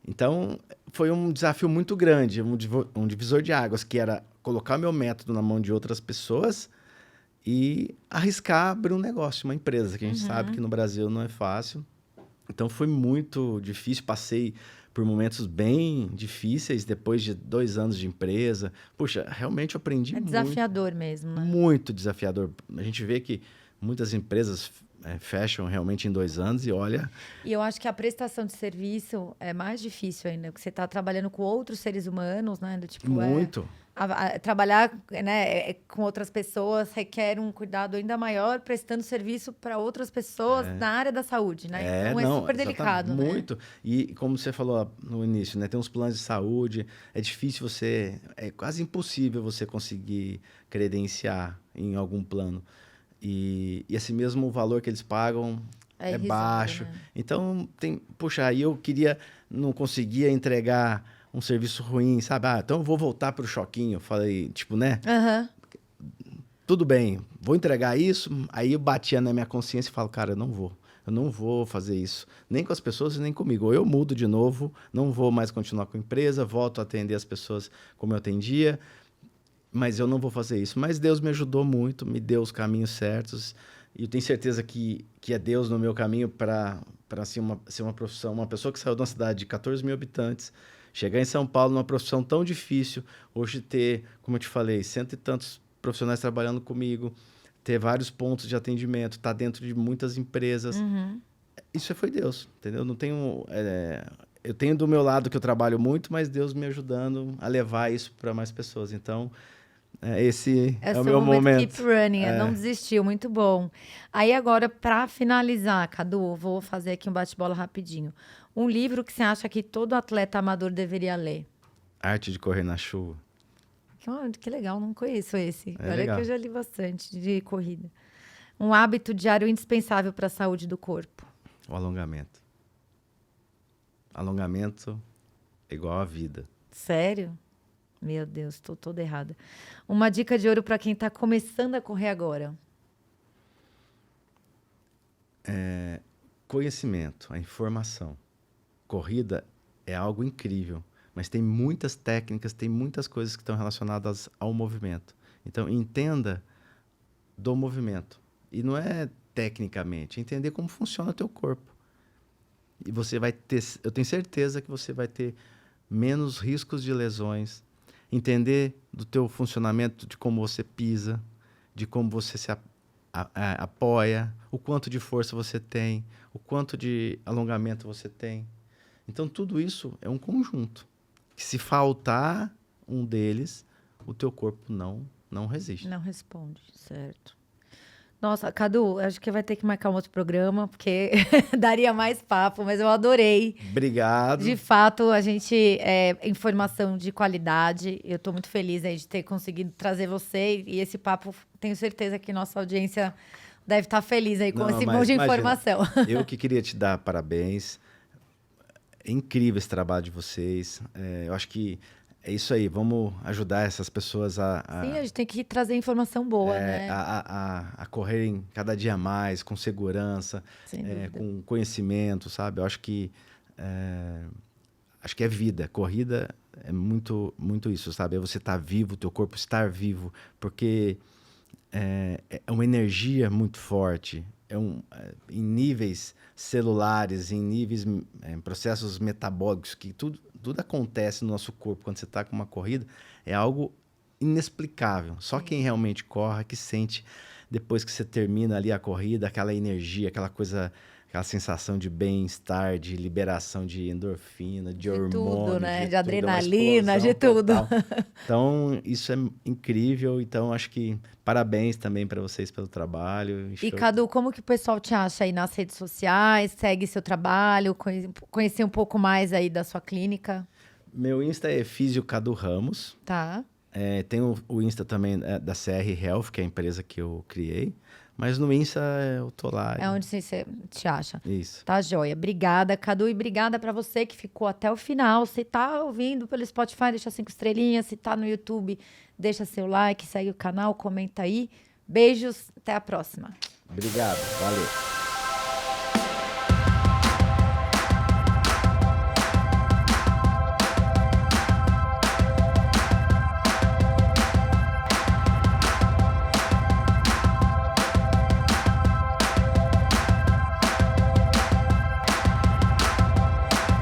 Então, foi um desafio muito grande, um divisor de águas, que era colocar meu método na mão de outras pessoas e arriscar abrir um negócio, uma empresa, que a gente sabe que no Brasil não é fácil. Então, foi muito difícil, passei por momentos bem difíceis depois de 2 anos de empresa. Puxa, realmente eu aprendi muito. É desafiador mesmo, né? Muito desafiador. A gente vê que muitas empresas fecham realmente em 2 anos e olha... E eu acho que a prestação de serviço é mais difícil ainda, porque você está trabalhando com outros seres humanos, né? Do tipo, muito. Trabalhar, né, com outras pessoas requer um cuidado ainda maior, prestando serviço para outras pessoas na área da saúde, né? Então é super delicado, né? Muito. E como você falou no início, né? Tem uns planos de saúde, é difícil é quase impossível você conseguir credenciar em algum plano. E assim mesmo o valor que eles pagam é baixo. Né? Então, puxa, aí eu não conseguia entregar um serviço ruim, sabe? Então eu vou voltar pro choquinho. Falei, tipo, né? Tudo bem, vou entregar isso. Aí eu batia na minha consciência e falo, cara, eu não vou fazer isso. Nem com as pessoas e nem comigo. Ou eu mudo de novo, não vou mais continuar com a empresa, volto a atender as pessoas como eu atendia, mas eu não vou fazer isso. Mas Deus me ajudou muito, me deu os caminhos certos. E eu tenho certeza que é Deus no meu caminho para ser uma profissão, uma pessoa que saiu de uma cidade de 14 mil habitantes, chegar em São Paulo numa profissão tão difícil, hoje ter, como eu te falei, 100 e tantos profissionais trabalhando comigo, ter vários pontos de atendimento, estar dentro de muitas empresas. Isso foi Deus, entendeu? Não tenho... eu tenho do meu lado que eu trabalho muito, mas Deus me ajudando a levar isso para mais pessoas. Então, esse é o meu momento. Keep running, não desistiu, muito bom. Aí agora, para finalizar, Cadu, vou fazer aqui um bate-bola rapidinho. Um livro que você acha que todo atleta amador deveria ler? Arte de Correr na Chuva. Que legal, não conheço esse. Olha legal. que eu já li bastante de corrida. Um hábito diário indispensável para a saúde do corpo? O alongamento. Alongamento é igual à vida. Sério? Meu Deus, estou toda errada. Uma dica de ouro para quem está começando a correr agora? Conhecimento, a informação. Corrida é algo incrível, mas tem muitas técnicas, tem muitas coisas que estão relacionadas ao movimento. Então, entenda do movimento. E não é tecnicamente, é entender como funciona o teu corpo. E você vai ter, eu tenho certeza que você vai ter menos riscos de lesões, entender do teu funcionamento, de como você pisa, de como você se apoia, o quanto de força você tem, o quanto de alongamento você tem. Então, tudo isso é um conjunto, que se faltar um deles, o teu corpo não resiste. Não responde, certo. Nossa, Cadu, acho que vai ter que marcar um outro programa, porque daria mais papo, mas eu adorei. Obrigado. De fato, a gente informação de qualidade. Eu estou muito feliz aí de ter conseguido trazer você e esse papo. Tenho certeza que nossa audiência deve estar feliz aí com esse monte de informação. Eu que queria te dar parabéns. É incrível esse trabalho de vocês. Eu acho que é isso aí, vamos ajudar essas pessoas Sim, a gente tem que trazer informação boa, né? a correrem cada dia mais, com segurança, Sem dúvida. com conhecimento, sabe? Eu acho que é vida. Corrida é muito, muito isso, sabe? É você estar vivo, teu corpo estar vivo, porque é uma energia muito forte. Em níveis celulares, em níveis, processos metabólicos, que tudo acontece no nosso corpo quando você está com uma corrida, é algo inexplicável. Só quem realmente corre que sente, depois que você termina ali a corrida, aquela energia, aquela coisa, aquela sensação de bem-estar, de liberação de endorfina, de hormônio, tudo, né? De tudo, é uma adrenalina, explosão de tudo. total. Então, isso é incrível. Então, acho que parabéns também para vocês pelo trabalho. E Cadu, como que o pessoal te acha aí nas redes sociais? Segue seu trabalho, conhecer um pouco mais aí da sua clínica? Meu Insta é Físio Cadu Ramos. Tá. Tem o Insta também da CR Health, que é a empresa que eu criei. Mas no Insta eu tô lá. É onde você te acha. Isso. Tá joia. Obrigada, Cadu. E obrigada pra você que ficou até o final. Se tá ouvindo pelo Spotify, deixa 5 estrelinhas. Se tá no YouTube, deixa seu like, segue o canal, comenta aí. Beijos, até a próxima. Obrigado, valeu.